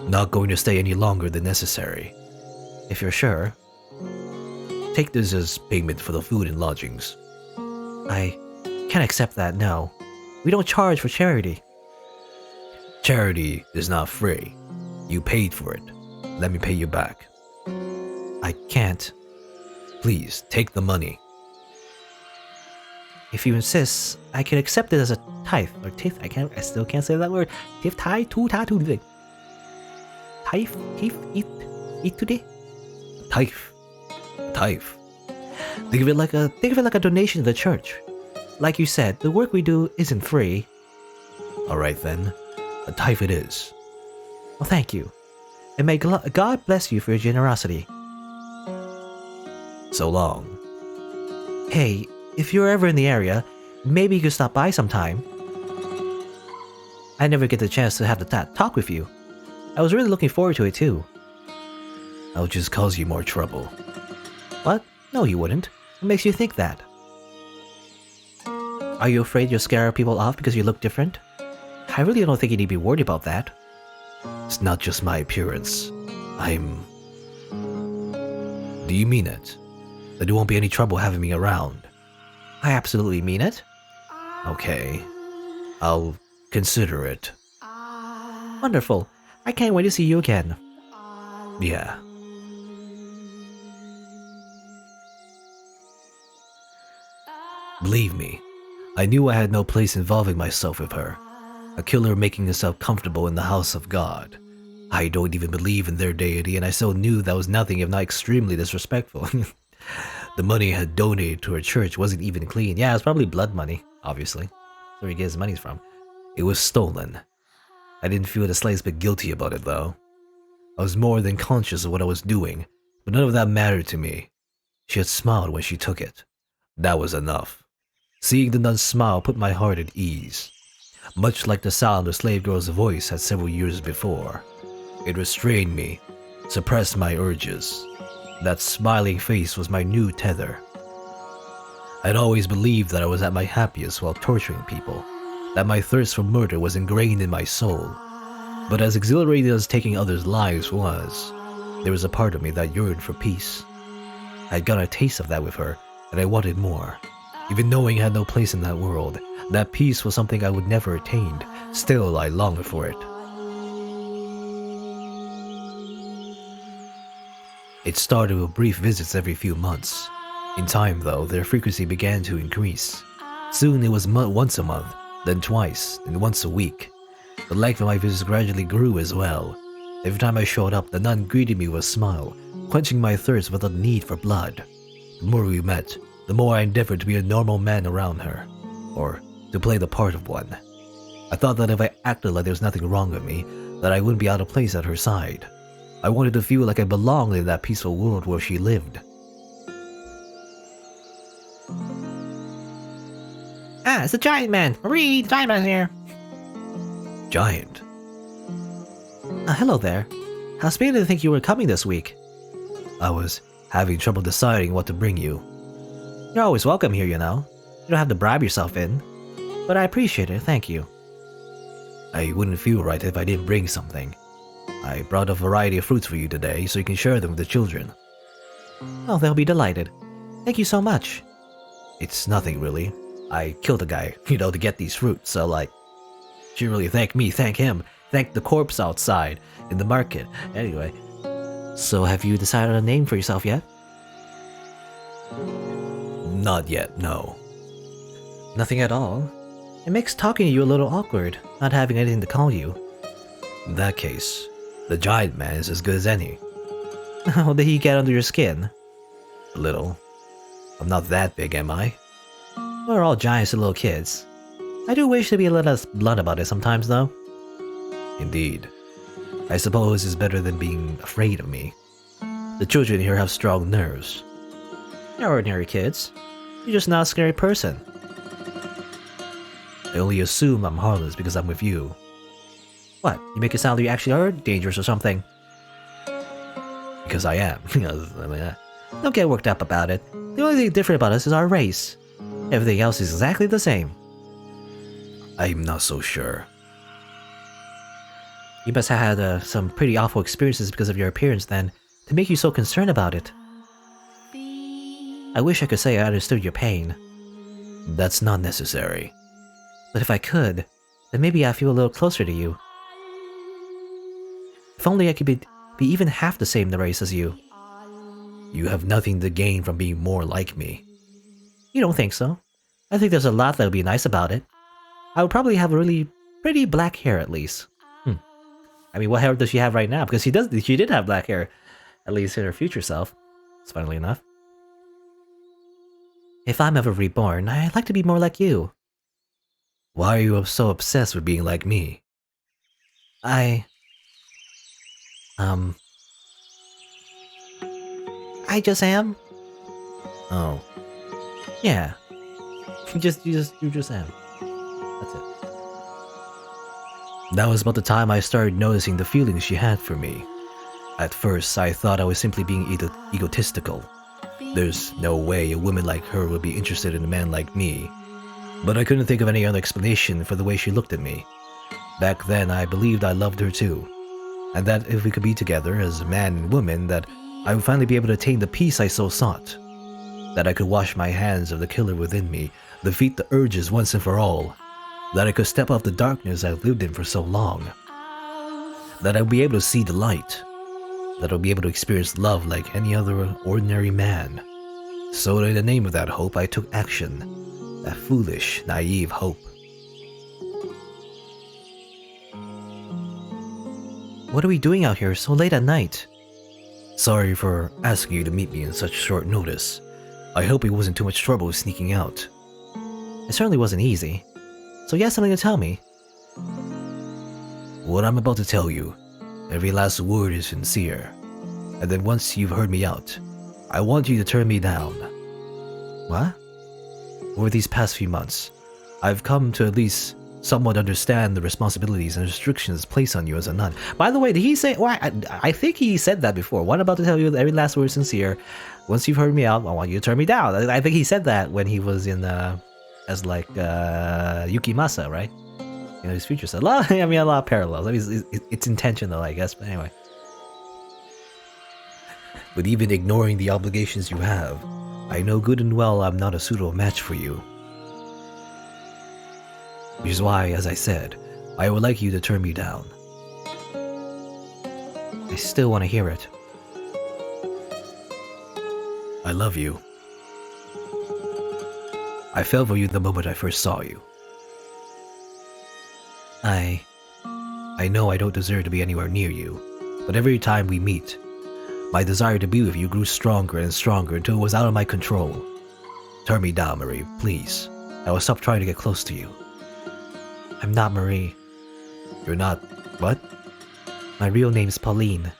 not going to stay any longer than necessary. If you're sure. Take this as payment for the food and lodgings. I can't accept that, no. We don't charge for charity. Charity is not free. You paid for it. Let me pay you back. I can't. Please, take the money. If you insist, I can accept it as a tithe. Or tithe, I still can't say that word. Tithe, tithe, tithe, eat today? Tithe. Tithe. Think of it like a donation to the church. Like you said, the work we do isn't free. Alright then, a tithe it is. Well, thank you. And may God bless you for your generosity. So long. Hey, if you're ever in the area, maybe you could stop by sometime. I never get the chance to have the talk with you. I was really looking forward to it too. I'll just cause you more trouble. What? No, you wouldn't. What makes you think that? Are you afraid you'll scare people off because you look different? I really don't think you need to be worried about that. It's not just my appearance. Do you mean it? That there won't be any trouble having me around? I absolutely mean it. Okay. I'll consider it. Wonderful. I can't wait to see you again. Yeah. Believe me, I knew I had no place involving myself with her. A killer making himself comfortable in the house of God. I don't even believe in their deity, and I still knew that was nothing if not extremely disrespectful. The money I had donated to her church wasn't even clean. Yeah, it was probably blood money, obviously. That's where he gets his money from. It was stolen. I didn't feel the slightest bit guilty about it, though. I was more than conscious of what I was doing, but none of that mattered to me. She had smiled when she took it. That was enough. Seeing the nun smile put my heart at ease. Much like the sound of the slave girl's voice had several years before. It restrained me, suppressed my urges. That smiling face was my new tether. I'd always believed that I was at my happiest while torturing people, that my thirst for murder was ingrained in my soul. But as exhilarating as taking others' lives was, there was a part of me that yearned for peace. I'd got a taste of that with her, and I wanted more. Even knowing I had no place in that world, that peace was something I would never attain. Still, I longed for it. It started with brief visits every few months. In time, though, their frequency began to increase. Soon it was once a month, then twice, and once a week. The length of my visits gradually grew as well. Every time I showed up, the nun greeted me with a smile, quenching my thirst without the need for blood. The more we met, the more I endeavored to be a normal man around her, or to play the part of one. I thought that if I acted like there was nothing wrong with me, that I wouldn't be out of place at her side. I wanted to feel like I belonged in that peaceful world where she lived. Ah, it's the giant man! Hurry, the giant man here! Giant? Hello there. I was beginning to think you were coming this week. I was having trouble deciding what to bring you. You're always welcome here, You don't have to bribe yourself in. But I appreciate it, thank you. I wouldn't feel right if I didn't bring something. I brought a variety of fruits for you today so you can share them with the children. Oh, they'll be delighted. Thank you so much. It's nothing really. I killed a guy, to get these fruits, so she really thank me, thank him, thank the corpse outside in the market. Anyway, so have you decided on a name for yourself yet? Not yet, no. Nothing at all? It makes talking to you a little awkward, not having anything to call you. In that case, the giant man is as good as any. Oh, did he get under your skin? A little. I'm not that big, am I? We're all giants to little kids. I do wish to be a little less blunt about it sometimes, though. Indeed. I suppose it's better than being afraid of me. The children here have strong nerves. They're ordinary kids. You're just not a scary person. I only assume I'm harmless because I'm with you. What? You make it sound like you actually are dangerous or something? Because I am. Don't get worked up about it. The only thing different about us is our race. Everything else is exactly the same. I'm not so sure. You must have had some pretty awful experiences because of your appearance then, to make you so concerned about it. I wish I could say I understood your pain. That's not necessary. But if I could, then maybe I'd feel a little closer to you. If only I could be even half the same in the race as you. You have nothing to gain from being more like me. You don't think so? I think there's a lot that would be nice about it. I would probably have really pretty black hair at least. I mean, what hair does she have right now? Because she did have black hair, at least in her future self. It's funnily enough. If I'm ever reborn, I'd like to be more like you. Why are you so obsessed with being like me? I just am. Oh. Yeah. You just am. That's it. That was about the time I started noticing the feelings she had for me. At first, I thought I was simply being egotistical. There's no way a woman like her would be interested in a man like me. But I couldn't think of any other explanation for the way she looked at me. Back then, I believed I loved her too. And that if we could be together as a man and woman, that I would finally be able to attain the peace I so sought. That I could wash my hands of the killer within me, defeat the urges once and for all. That I could step off the darkness I've lived in for so long. That I would be able to see the light. That I would be able to experience love like any other ordinary man. So in the name of that hope, I took action. That foolish, naive hope. What are we doing out here so late at night? Sorry for asking you to meet me in such short notice. I hope it wasn't too much trouble sneaking out. It certainly wasn't easy. So you have something to tell me. What I'm about to tell you, every last word is sincere. And then once you've heard me out, I want you to turn me down. What? Over these past few months, I've come to at least somewhat understand the responsibilities and restrictions placed on you as a nun. By the way, did he say... Well, I think he said that before. What I'm about to tell you, every last word is sincere. Once you've heard me out, I want you to turn me down. I think he said that when he was in... as Yukimasa, right? In his future self. A lot of parallels. I mean, it's intentional, I guess, but anyway. But even ignoring the obligations you have, I know good and well I'm not a suitable match for you. Which is why, as I said, I would like you to turn me down. I still want to hear it. I love you. I fell for you the moment I first saw you. I know I don't deserve to be anywhere near you, but every time we meet, my desire to be with you grew stronger and stronger until it was out of my control. Turn me down, Marie, please. I will stop trying to get close to you. I'm not Marie. You're not... what? My real name's Pauline.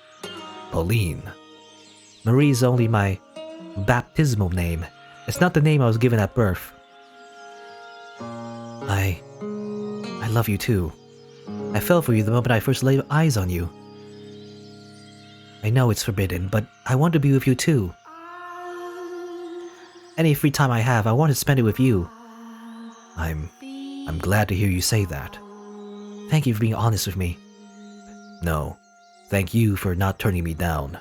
Pauline? Marie's only my baptismal name. It's not the name I was given at birth. I love you too. I fell for you the moment I first laid eyes on you. I know it's forbidden, but I want to be with you too. Any free time I have, I want to spend it with you. I'm glad to hear you say that. Thank you for being honest with me. No, thank you for not turning me down.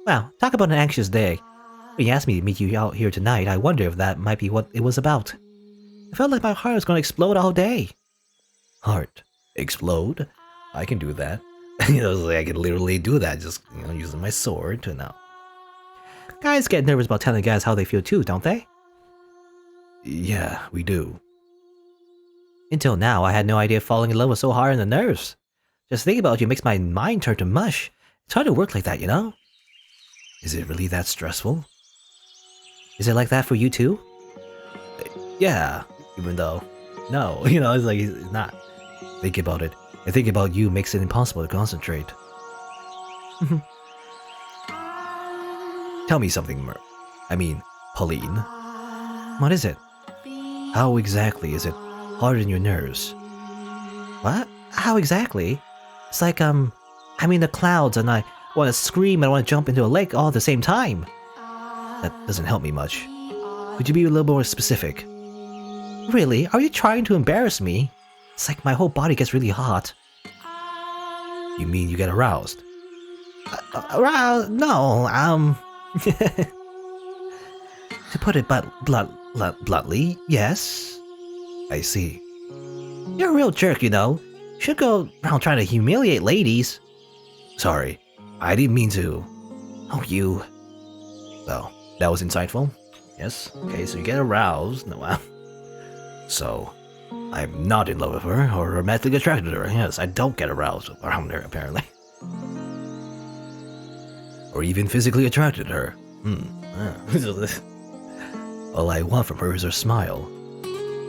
Wow, talk about an anxious day. When you asked me to meet you out here tonight, I wonder if that might be what it was about. I felt like my heart was gonna explode all day. Heart? Explode? I can do that. I can literally do that, just, using my sword to know. Guys get nervous about telling guys how they feel too, don't they? Yeah, we do. Until now, I had no idea falling in love was so hard on the nerves. Just thinking about you makes my mind turn to mush. It's hard to work like that, you know? Is it really that stressful? Is it like that for you too? Yeah, even though, no, it's like, it's not. Think about it. And thinking about you makes it impossible to concentrate. Tell me something, Pauline. What is it? How exactly is it hard on your nerves? What? How exactly? It's like, I'm in the clouds and I want to scream and I want to jump into a lake all at the same time. That doesn't help me much. Could you be a little more specific? Really? Are you trying to embarrass me? It's like my whole body gets really hot. You mean you get aroused? Aroused? No, To put it bluntly, yes. I see. You're a real jerk, You should go around trying to humiliate ladies. Sorry, I didn't mean to. Oh, you. Well, that was insightful. Yes. Okay, so you get aroused. No, wow. So, I'm not in love with her or romantically attracted to her. Yes, I don't get aroused around her, apparently. Or even physically attracted to her. All I want from her is her smile.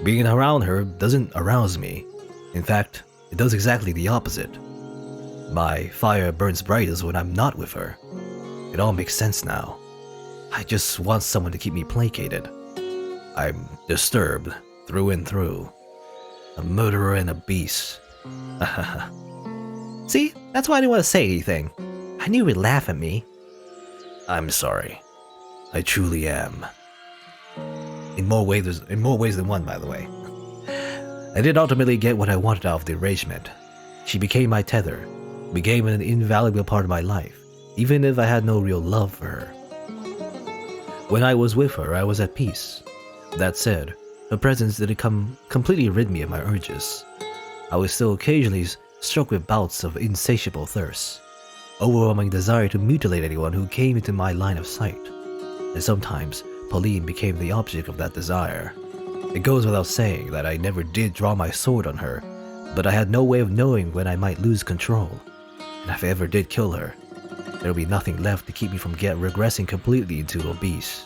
Being around her doesn't arouse me. In fact, it does exactly the opposite. My fire burns brightest when I'm not with her. It all makes sense now. I just want someone to keep me placated. I'm disturbed through and through. A murderer and a beast. See, that's why I didn't want to say anything. I knew you would laugh at me. I'm sorry. I truly am. In more ways than one, by the way. I did ultimately get what I wanted out of the arrangement. She became my tether, became an invaluable part of my life, even if I had no real love for her. When I was with her, I was at peace. That said, her presence didn't completely rid me of my urges. I was still occasionally struck with bouts of insatiable thirst, overwhelming desire to mutilate anyone who came into my line of sight. And sometimes, Pauline became the object of that desire. It goes without saying that I never did draw my sword on her, but I had no way of knowing when I might lose control. And if I ever did kill her, there would be nothing left to keep me from regressing completely into a beast.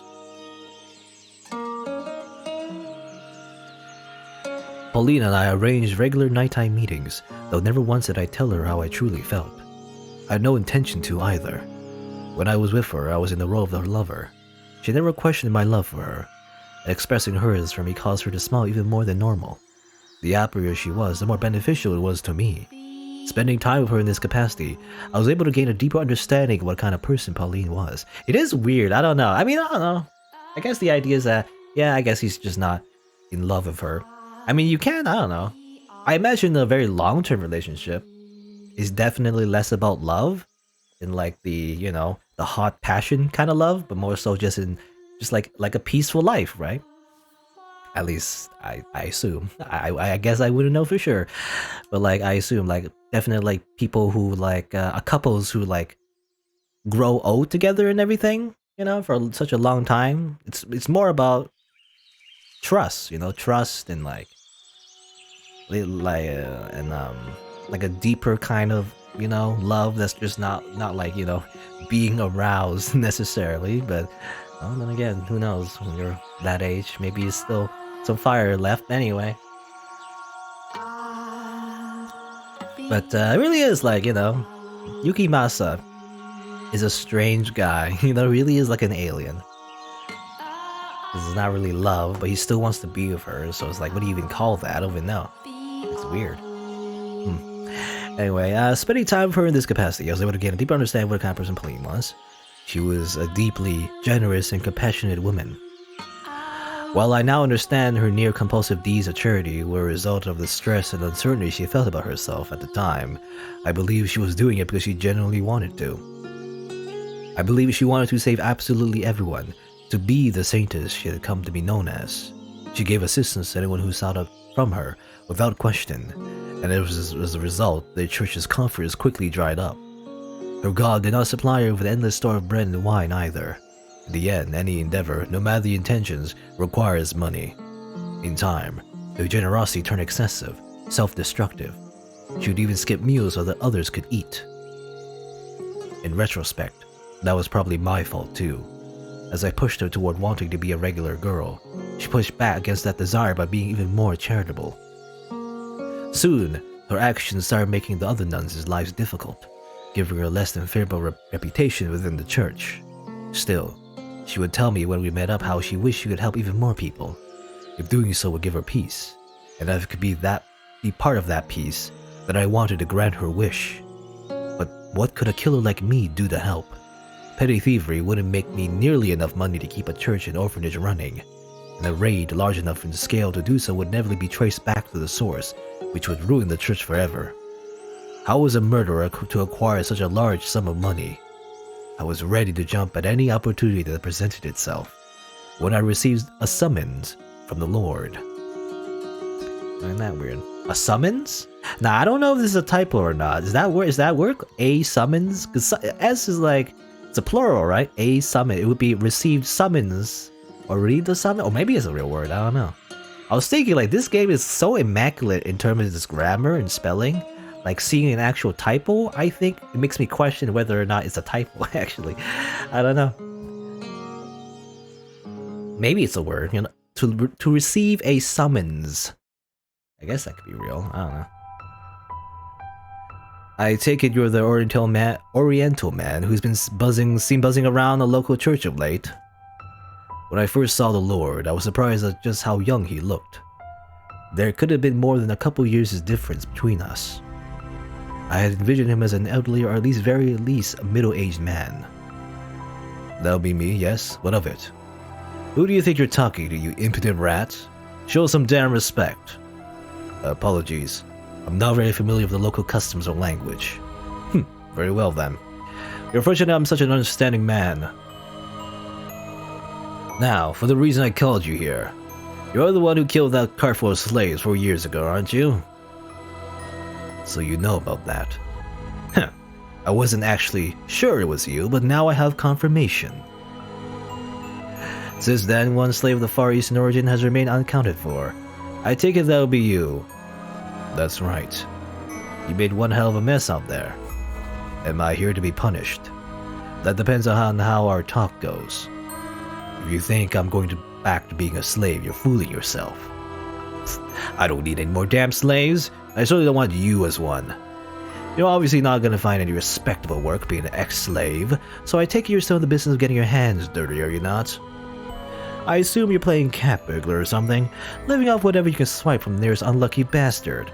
Pauline and I arranged regular nighttime meetings, though never once did I tell her how I truly felt. I had no intention to either. When I was with her, I was in the role of her lover. She never questioned my love for her. Expressing hers for me caused her to smile even more than normal. The happier she was, the more beneficial it was to me. Spending time with her in this capacity, I was able to gain a deeper understanding of what kind of person Pauline was. It is weird, I don't know. I don't know. I guess the idea is that, I guess he's just not in love with her. I don't know. I imagine a very long-term relationship is definitely less about love in like the, the hot passion kind of love, but more so just like a peaceful life, right? At least I assume. I guess I wouldn't know for sure, but like I assume like definitely like people who like couples who like grow old together and everything, for such a long time. It's more about trust, trust and like a deeper kind of love that's just not like being aroused necessarily, but then again, who knows, when you're that age, maybe it's still some fire left anyway. But it really is like, Yukimasa is a strange guy, really is like an alien. It's not really love, but he still wants to be with her, so it's like, what do you even call that? I don't even know. It's weird. Anyway, spending time with her in this capacity, I was able to get a deeper understanding of what kind of person Pauline was. She was a deeply generous and compassionate woman. While I now understand her near-compulsive deeds of charity were a result of the stress and uncertainty she felt about herself at the time, I believe she was doing it because she genuinely wanted to. I believe she wanted to save absolutely everyone, to be the saintess she had come to be known as. She gave assistance to anyone who sought out from her, without question, and as a result, the church's coffers quickly dried up. Her god did not supply her with an endless store of bread and wine either. In the end, any endeavor, no matter the intentions, requires money. In time, her generosity turned excessive, self-destructive. She would even skip meals so that others could eat. In retrospect, that was probably my fault too. As I pushed her toward wanting to be a regular girl, she pushed back against that desire by being even more charitable. Soon, her actions started making the other nuns' lives difficult, giving her a less than favorable reputation within the church. Still, she would tell me when we met up how she wished she could help even more people, if doing so would give her peace, and if it could be part of that peace, then I wanted to grant her wish. But what could a killer like me do to help? Petty thievery wouldn't make me nearly enough money to keep a church and orphanage running, and a raid large enough in scale to do so would never be traced back to the source, which would ruin the church forever. How was a murderer to acquire such a large sum of money? I was ready to jump at any opportunity that presented itself, when I received a summons from the Lord. Isn't that weird? A summons? Now, I don't know if this is a typo or not. Is that work? A summons? Because S is like, it's a plural, right? A summon. It would be received summons, or read the summon, or maybe it's a real word. I don't know. I was thinking, like, this game is so immaculate in terms of its grammar and spelling. Like, seeing an actual typo, I think it makes me question whether or not it's a typo, actually. I don't know. Maybe it's a word, you know, to receive a summons. I guess that could be real. I don't know. I take it you're the Oriental man who's been seen buzzing around the local church of late. When I first saw the Lord, I was surprised at just how young he looked. There could have been more than a couple years' difference between us. I had envisioned him as an elderly or at least very least a middle-aged man. That'll be me, yes, what of it? Who do you think you're talking to, you impudent rat? Show some damn respect. Apologies. I'm not very familiar with the local customs or language. Very well then. You're fortunate I'm such an understanding man. Now, for the reason I called you here. You're the one who killed that cart full of slaves 4 years ago, aren't you? So you know about that. I wasn't actually sure it was you, but now I have confirmation. Since then, one slave of the Far Eastern origin has remained unaccounted for. I take it that'll be you. That's right. You made one hell of a mess out there. Am I here to be punished? That depends on how our talk goes. If you think I'm going back to being a slave, you're fooling yourself. I don't need any more damn slaves. I certainly don't want you as one. You're obviously not going to find any respectable work being an ex-slave, so I take it you're still in the business of getting your hands dirty, are you not? I assume you're playing cat burglar or something, living off whatever you can swipe from the nearest unlucky bastard.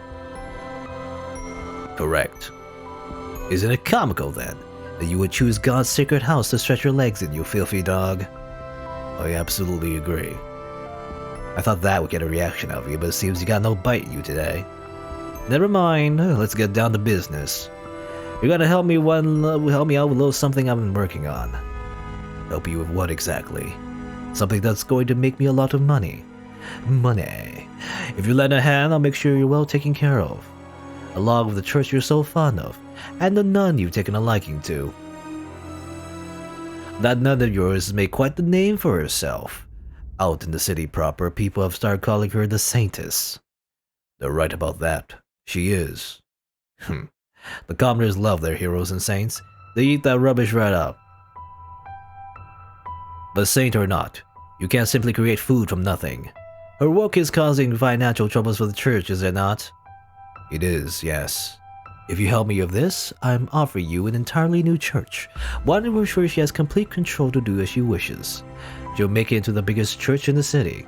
Correct. Isn't it comical, then, that you would choose God's sacred house to stretch your legs in, you filthy dog? I absolutely agree. I thought that would get a reaction out of you, but it seems you got no bite in you today. Never mind, let's get down to business. You're gonna help me out with a little something I've been working on. Help you with what exactly? Something that's going to make me a lot of money. Money. If you lend a hand, I'll make sure you're well taken care of. Along with the church you're so fond of, and the nun you've taken a liking to. That nun of yours has made quite the name for herself. Out in the city proper, people have started calling her the Saintess. They're right about that. She is. The commoners love their heroes and saints. They eat that rubbish right up. But saint or not, you can't simply create food from nothing. Her work is causing financial troubles for the church, is it not? It is, yes. If you help me with this, I'm offering you an entirely new church, one in which she has complete control to do as she wishes. She'll make it into the biggest church in the city.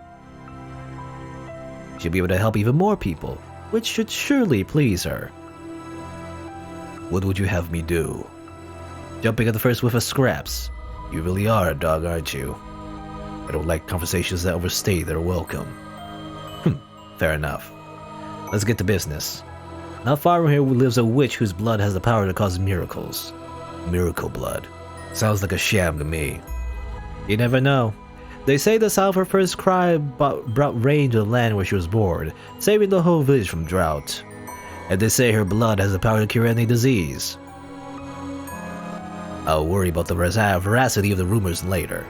She'll be able to help even more people, which should surely please her. What would you have me do? Jumping at the first whiff of scraps. You really are a dog, aren't you? I don't like conversations that overstay their welcome. Fair enough. Let's get to business. Not far from here lives a witch whose blood has the power to cause miracles. Miracle blood. Sounds like a sham to me. You never know. They say the sound of her first cry brought rain to the land where she was born, saving the whole village from drought. And they say her blood has the power to cure any disease. I'll worry about the veracity of the rumors later.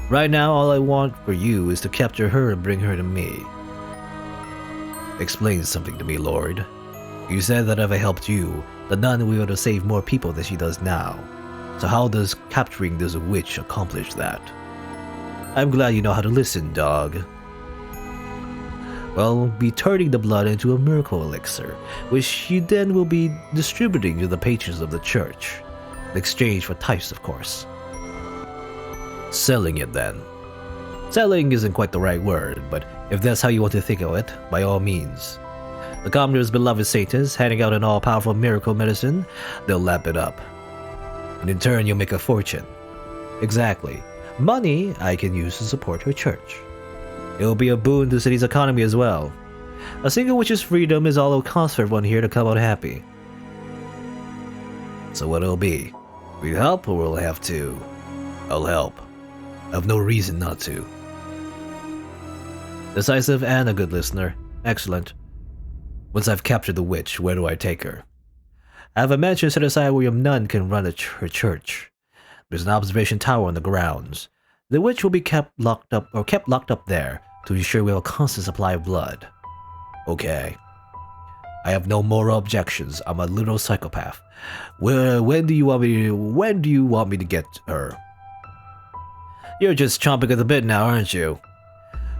Right now, all I want for you is to capture her and bring her to me. Explain something to me, Lord. You said that if I helped you, the nun will be able to save more people than she does now. So how does capturing this witch accomplish that? I'm glad you know how to listen, dog. Well, be turning the blood into a miracle elixir, which you then will be distributing to the patrons of the church, in exchange for tithes, of course. Selling it, then. Selling isn't quite the right word, but if that's how you want to think of it, by all means. The commoner's beloved Satans, handing out an all-powerful miracle medicine, they'll lap it up. And in turn, you'll make a fortune. Exactly. Money I can use to support her church. It'll be a boon to the city's economy as well. A single witch's freedom is all it costs for everyone here to come out happy. So what it'll be? We help or we'll have to? I'll help. I've no reason not to. Decisive and a good listener. Excellent. Once I've captured the witch, where do I take her? I have a mansion set aside where your nun can run her church. There's an observation tower on the grounds. The witch will be kept locked up there to ensure we have a constant supply of blood. Okay. I have no moral objections. I'm a little psychopath. When do you want me to get her? You're just chomping at the bit now, aren't you?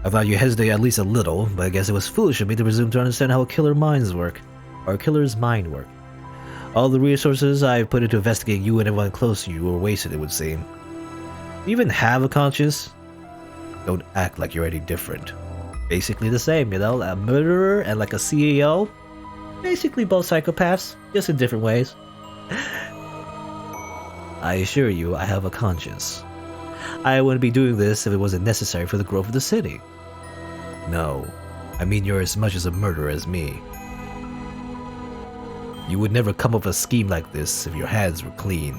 I thought you hesitated at least a little, but I guess it was foolish of me to presume to understand how a killer's mind work. All the resources I've put into investigating you and everyone close to you were wasted, it would seem. Do you even have a conscience? Don't act like you're any different. Basically the same, you know? A murderer and like a CEO? Basically both psychopaths, just in different ways. I assure you, I have a conscience. I wouldn't be doing this if it wasn't necessary for the growth of the city. No, I mean you're as much as a murderer as me. You would never come up with a scheme like this if your hands were clean.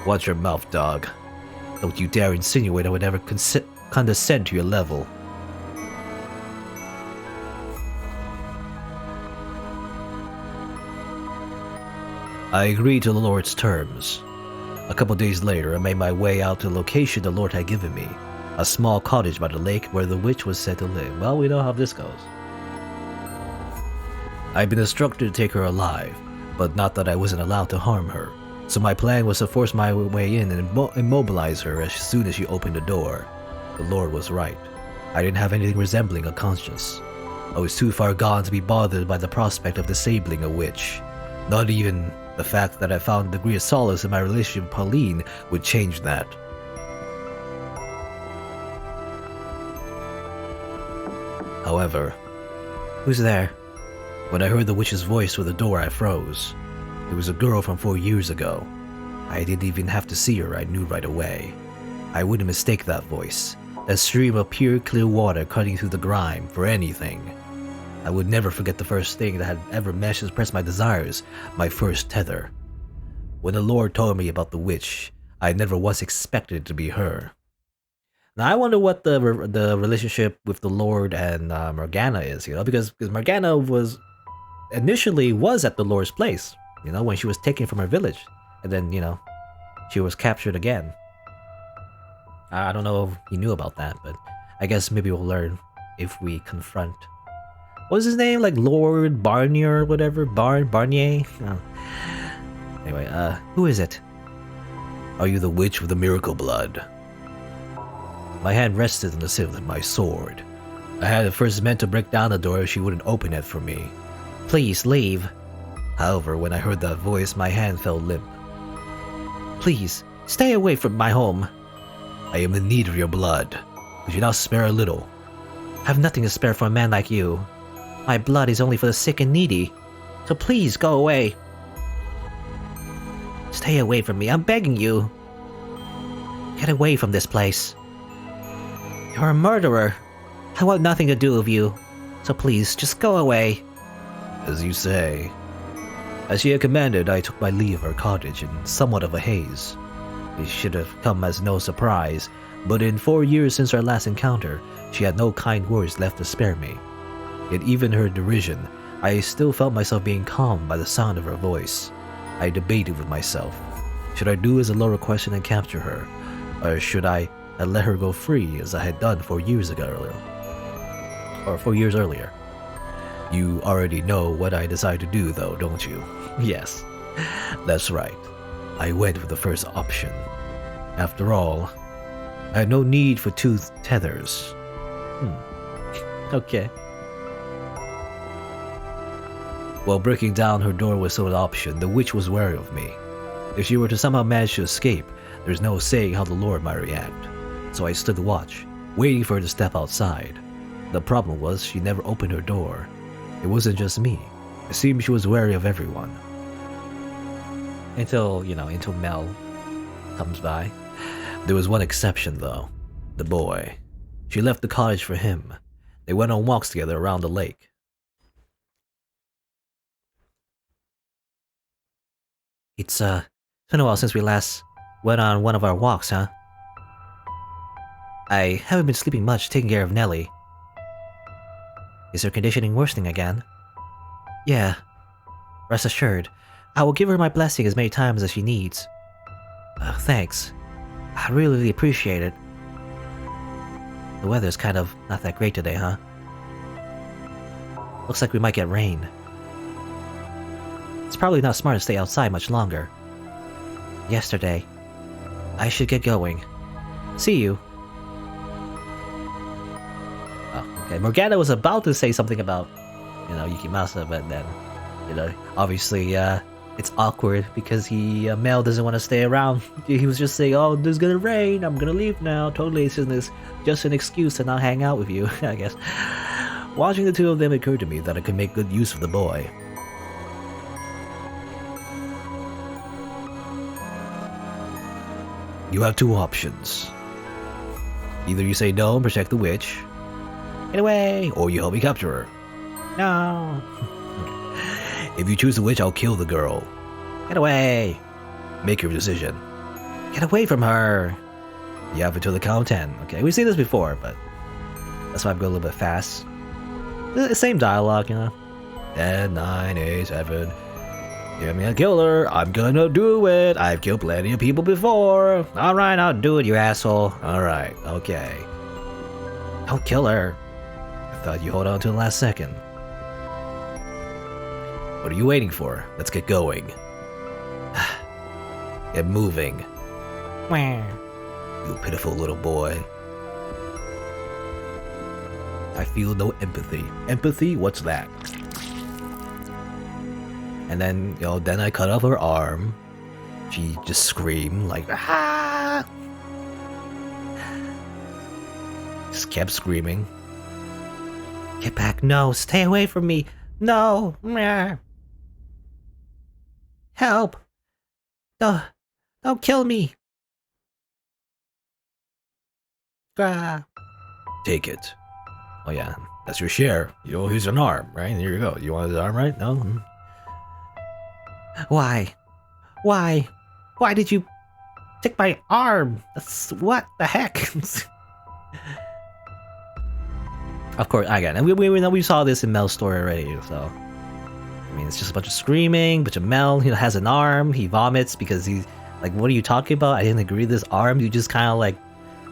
Watch your mouth, dog. Don't you dare insinuate I would ever condescend to your level. I agreed to the Lord's terms. A couple days later, I made my way out to the location the Lord had given me, a small cottage by the lake where the witch was said to live. Well, we know how this goes. I'd been instructed to take her alive, but not that I wasn't allowed to harm her, so my plan was to force my way in and immobilize her as soon as she opened the door. The Lord was right. I didn't have anything resembling a conscience. I was too far gone to be bothered by the prospect of disabling a witch. Not even the fact that I found a degree of solace in my relationship with Pauline would change that. However, who's there? When I heard the witch's voice through the door, I froze. It was a girl from 4 years ago. I didn't even have to see her, I knew right away. I wouldn't mistake that voice, that stream of pure, clear water cutting through the grime, for anything. I would never forget the first thing that had ever managed to express my desires, my first tether. When the Lord told me about the witch, I never once expected it to be her. Now I wonder what the relationship with the Lord and Morgana is, because Morgana initially was at the Lord's place, when she was taken from her village, and then, she was captured again. I don't know if he knew about that, but I guess maybe we'll learn if we confront. What was his name? Like Lord Barnier or whatever? Barnier? Oh. Anyway, who is it? Are you the witch with the miracle blood? My hand rested on the hilt of my sword. I had at first meant to break down the door if she wouldn't open it for me. Please, leave. However, when I heard that voice, my hand fell limp. Please, stay away from my home. I am in need of your blood. Could you not spare a little? I have nothing to spare for a man like you. My blood is only for the sick and needy. So please, go away. Stay away from me, I'm begging you. Get away from this place. You're a murderer. I want nothing to do with you. So please, just go away. As you say. As she had commanded, I took my leave of her cottage in somewhat of a haze. It should have come as no surprise, but in 4 years since our last encounter, she had no kind words left to spare me. Yet even her derision, I still felt myself being calmed by the sound of her voice. I debated with myself. Should I do as the law requested and capture her, or should I let her go free as I had done 4 years earlier? You already know what I decided to do though, don't you? Yes, that's right. I went with the first option. After all, I had no need for tooth tethers. Okay. While breaking down her door was still an option, the witch was wary of me. If she were to somehow manage to escape, there's no saying how the Lord might react. So I stood watch, waiting for her to step outside. The problem was she never opened her door. It wasn't just me. It seemed she was wary of everyone. Until Mel comes by. There was one exception though. The boy. She left the cottage for him. They went on walks together around the lake. It's been a while since we last went on one of our walks, huh? I haven't been sleeping much taking care of Nellie. Is her conditioning worsening again? Yeah. Rest assured, I will give her my blessing as many times as she needs. Thanks. I really appreciate it. The weather's kind of not that great today, huh? Looks like we might get rain. It's probably not smart to stay outside much longer. Yesterday. I should get going. See you. Oh, okay. Morgana was about to say something about, Yukimasa, but then, obviously, it's awkward because Mel doesn't want to stay around. He was just saying, oh, there's gonna rain, I'm gonna leave now. Totally, it's just an excuse to not hang out with you, I guess. Watching the two of them occurred to me that I could make good use of the boy. You have two options. Either you say no and protect the witch, get away, or you help me capture her. No. If you choose the witch, I'll kill the girl. Get away. Make your decision. Get away from her. You have until the count of 10. Okay, we've seen this before, but that's why I'm going a little bit fast. The same dialogue, 10, 9, 8, 7. Give me a killer. I'm gonna do it. I've killed plenty of people before. Alright, I'll do it, you asshole. Alright, okay. Don't kill her. I thought you hold on to the last second. What are you waiting for? Let's get going. Get moving. You pitiful little boy. I feel no empathy. Empathy? What's that? And then, then I cut off her arm. She just screamed like, ah! Just kept screaming. Get back, no, stay away from me. No. Help. No, don't kill me. Take it. Oh yeah, that's your share. Here's an arm, right? Here you go. You want his arm, right? No? Why? Why? Why did you take my arm? That's what the heck? Of course, again, and we saw this in Mel's story already, so I mean, it's just a bunch of screaming, bunch of Mel, has an arm, he vomits because he's like, what are you talking about? I didn't agree with this arm. You just kind of like,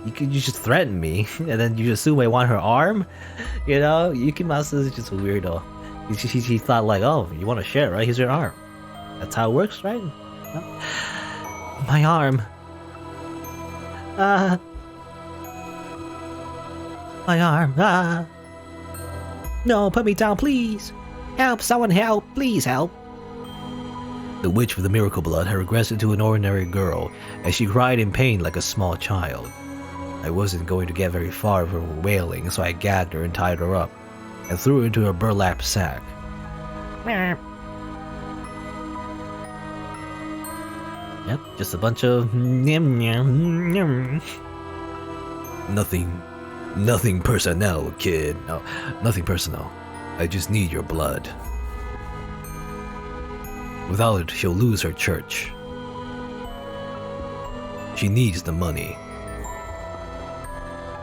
you just threaten me, and then you assume I want her arm? Yukimasa is just a weirdo. He thought like, oh, you want to share, right? Here's your arm. That's how it works, right? No? My arm. My arm. No, put me down, please. Help, someone help, please help. The witch with the miracle blood had regressed into an ordinary girl, and she cried in pain like a small child. I wasn't going to get very far with her wailing, so I gagged her and tied her up, and threw her into a burlap sack. Yep, just a bunch of nothing
Nothing personnel, kid. No, nothing personal. I just need your blood. Without it, she'll lose her church. She needs the money.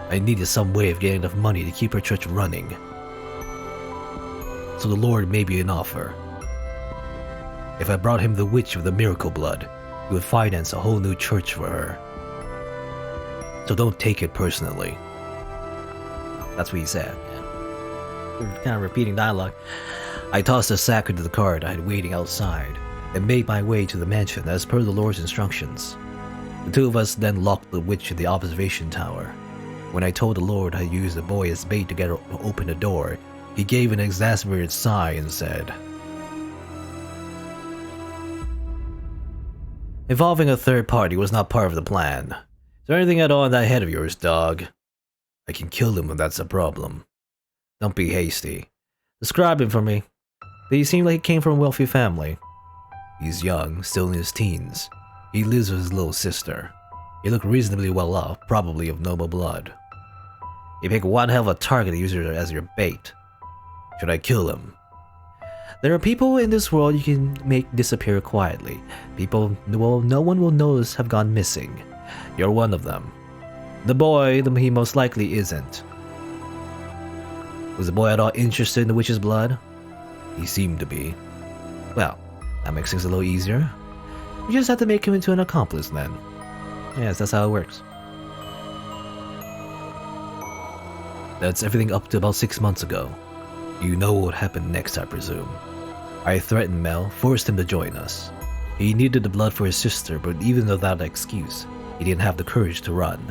I needed some way of getting enough money to keep her church running. So the Lord made me an offer. If I brought him the witch of the miracle blood, he would finance a whole new church for her. So don't take it personally.
That's what he said. Yeah. Kind of repeating dialogue.
I tossed the sack into the cart I had waiting outside, and made my way to the mansion as per the Lord's instructions. The two of us then locked the witch in the observation tower. When I told the Lord I used the boy as bait to get her to open the door, he gave an exasperated sigh and said, "Involving a third party was not part of the plan. Is there anything at all in that head of yours, dog? I can kill him if that's a problem. Don't be hasty.
Describe him for me. He seemed like he came from a wealthy family."
He's young, still in his teens. He lives with his little sister. He looked reasonably well off, probably of noble blood.
You pick one hell of a target to use her as your bait.
Should I kill him?
There are people in this world you can make disappear quietly. People no one will notice have gone missing. You're one of them. The boy, he most likely isn't.
Was the boy at all interested in the witch's blood? He seemed to be.
Well, that makes things a little easier. You just have to make him into an accomplice then. Yes, that's how it works.
That's everything up to about 6 months ago. You know what happened next, I presume. I threatened Mel, forced him to join us. He needed the blood for his sister, but even without that excuse, he didn't have the courage to run.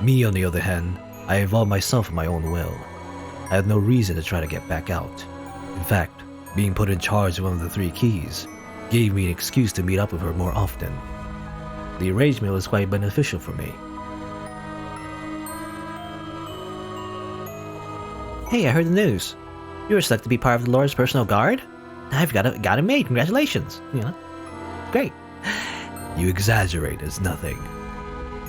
Me, on the other hand, I involved myself in my own will. I had no reason to try to get back out. In fact, being put in charge of one of the 3 keys gave me an excuse to meet up with her more often.
The arrangement was quite beneficial for me. Hey, I heard the news. You were selected to be part of the Lord's personal guard? I've got it made. Congratulations. You know, great.
You exaggerate. It's nothing.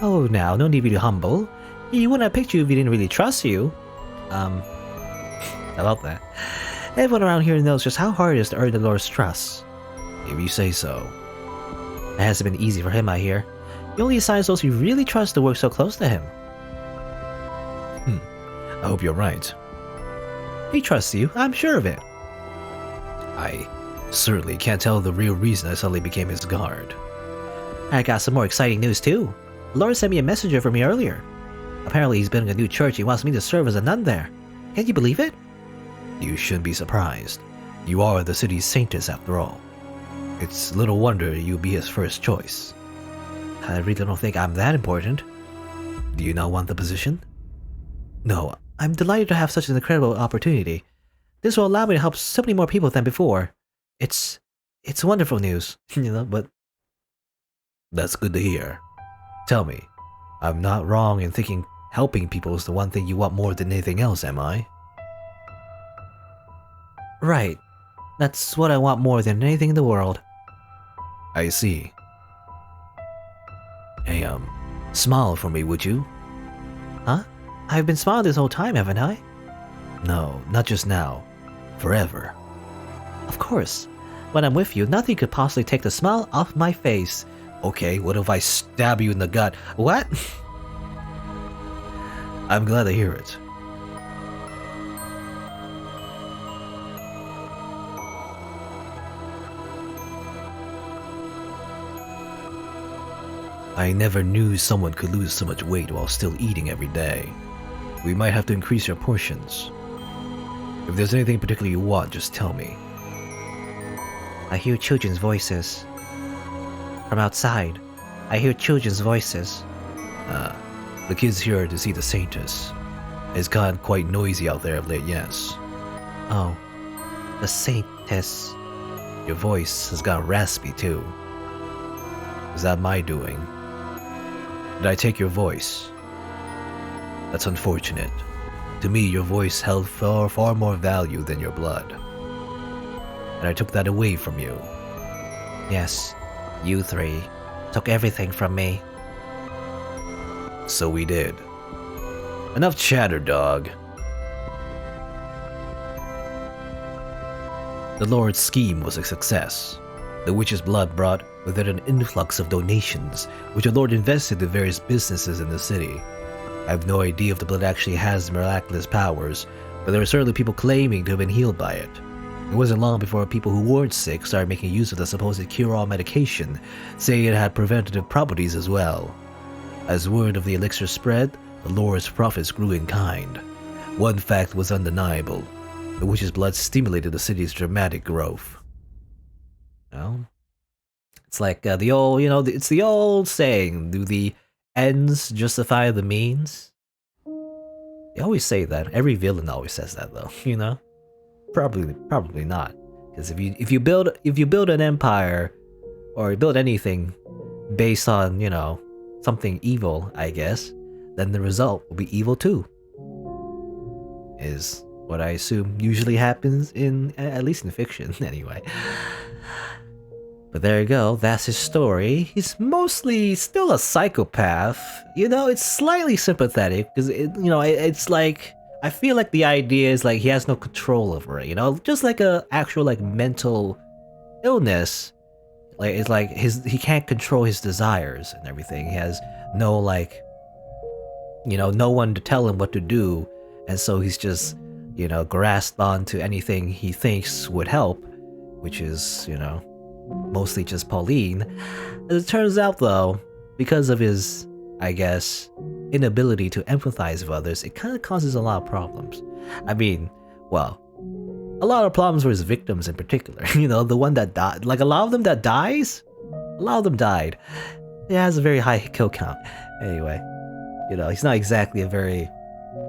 Oh, now, no need to be humble. You wouldn't have picked you if he didn't really trust you. About that. Everyone around here knows just how hard it is to earn the Lord's trust.
If you say so.
It hasn't been easy for him, I hear. He only assigns those he really trusts to work so close to him.
I hope you're right.
He trusts you, I'm sure of it.
I certainly can't tell the real reason I suddenly became his guard.
I got some more exciting news too. The Lord sent me a messenger for me earlier. Apparently he's building a new church. He wants me to serve as a nun there. Can you believe it?
You shouldn't be surprised. You are the city's saintess after all. It's little wonder you'll be his first choice.
I really don't think I'm that important.
Do you not want the position?
No, I'm delighted to have such an incredible opportunity. This will allow me to help so many more people than before. It's wonderful news, but...
That's good to hear. Tell me, I'm not wrong in thinking helping people is the one thing you want more than anything else, am I?
Right. That's what I want more than anything in the world.
I see. Hey, smile for me, would you?
Huh? I've been smiling this whole time, haven't I?
No, not just now. Forever.
Of course. When I'm with you, nothing could possibly take the smile off my face.
Okay, what if I stab you in the gut?
What?
I'm glad to hear it. I never knew someone could lose so much weight while still eating every day. We might have to increase your portions. If there's anything particular you want, just tell me.
I hear children's voices. From outside, I hear children's voices.
The kids here to see the saintess. It's gotten quite noisy out there of late, yes.
Oh, the saintess.
Your voice has got raspy too. Is that my doing? Did I take your voice? That's unfortunate. To me, your voice held far more value than your blood. And I took that away from you.
Yes, you 3 took everything from me.
So we did. Enough chatter, dog. The Lord's scheme was a success. The witch's blood brought with it an influx of donations, which the Lord invested in various businesses in the city. I have no idea if the blood actually has miraculous powers, but there are certainly people claiming to have been healed by it. It wasn't long before people who weren't sick started making use of the supposed cure-all medication, saying it had preventative properties as well. As word of the elixir spread, the Lord's profits grew in kind. One fact was undeniable. The witch's blood stimulated the city's dramatic growth.
Well, it's like the old, it's the old saying, do the ends justify the means? They always say that. Every villain always says that, though, Probably not. Because if you build an empire, or you build anything based on, something evil, I guess, then the result will be evil too. Is what I assume usually happens at least in fiction, anyway. But there you go, that's his story. He's mostly still a psychopath. It's slightly sympathetic, because, it's like, I feel like the idea is like he has no control over it, Just like a actual, like, mental illness. Like, it's like he can't control his desires and everything. He has no, like, no one to tell him what to do. And so he's just, grasped onto anything he thinks would help, which is, mostly just Pauline. As it turns out, though, because of his, I guess, inability to empathize with others, it kind of causes a lot of problems. I mean, well, a lot of problems for his victims in particular. The one that died, like a lot of them that dies, a lot of them died. It has a very high kill count. Anyway, he's not exactly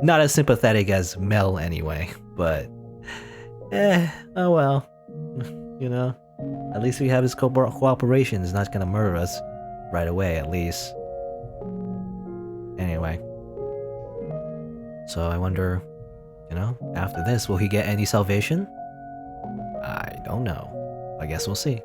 not as sympathetic as Mel anyway, but, oh well, at least we have his cooperation. He's not gonna murder us right away, at least. Anyway. So I wonder, after this, will he get any salvation? I don't know. I guess we'll see.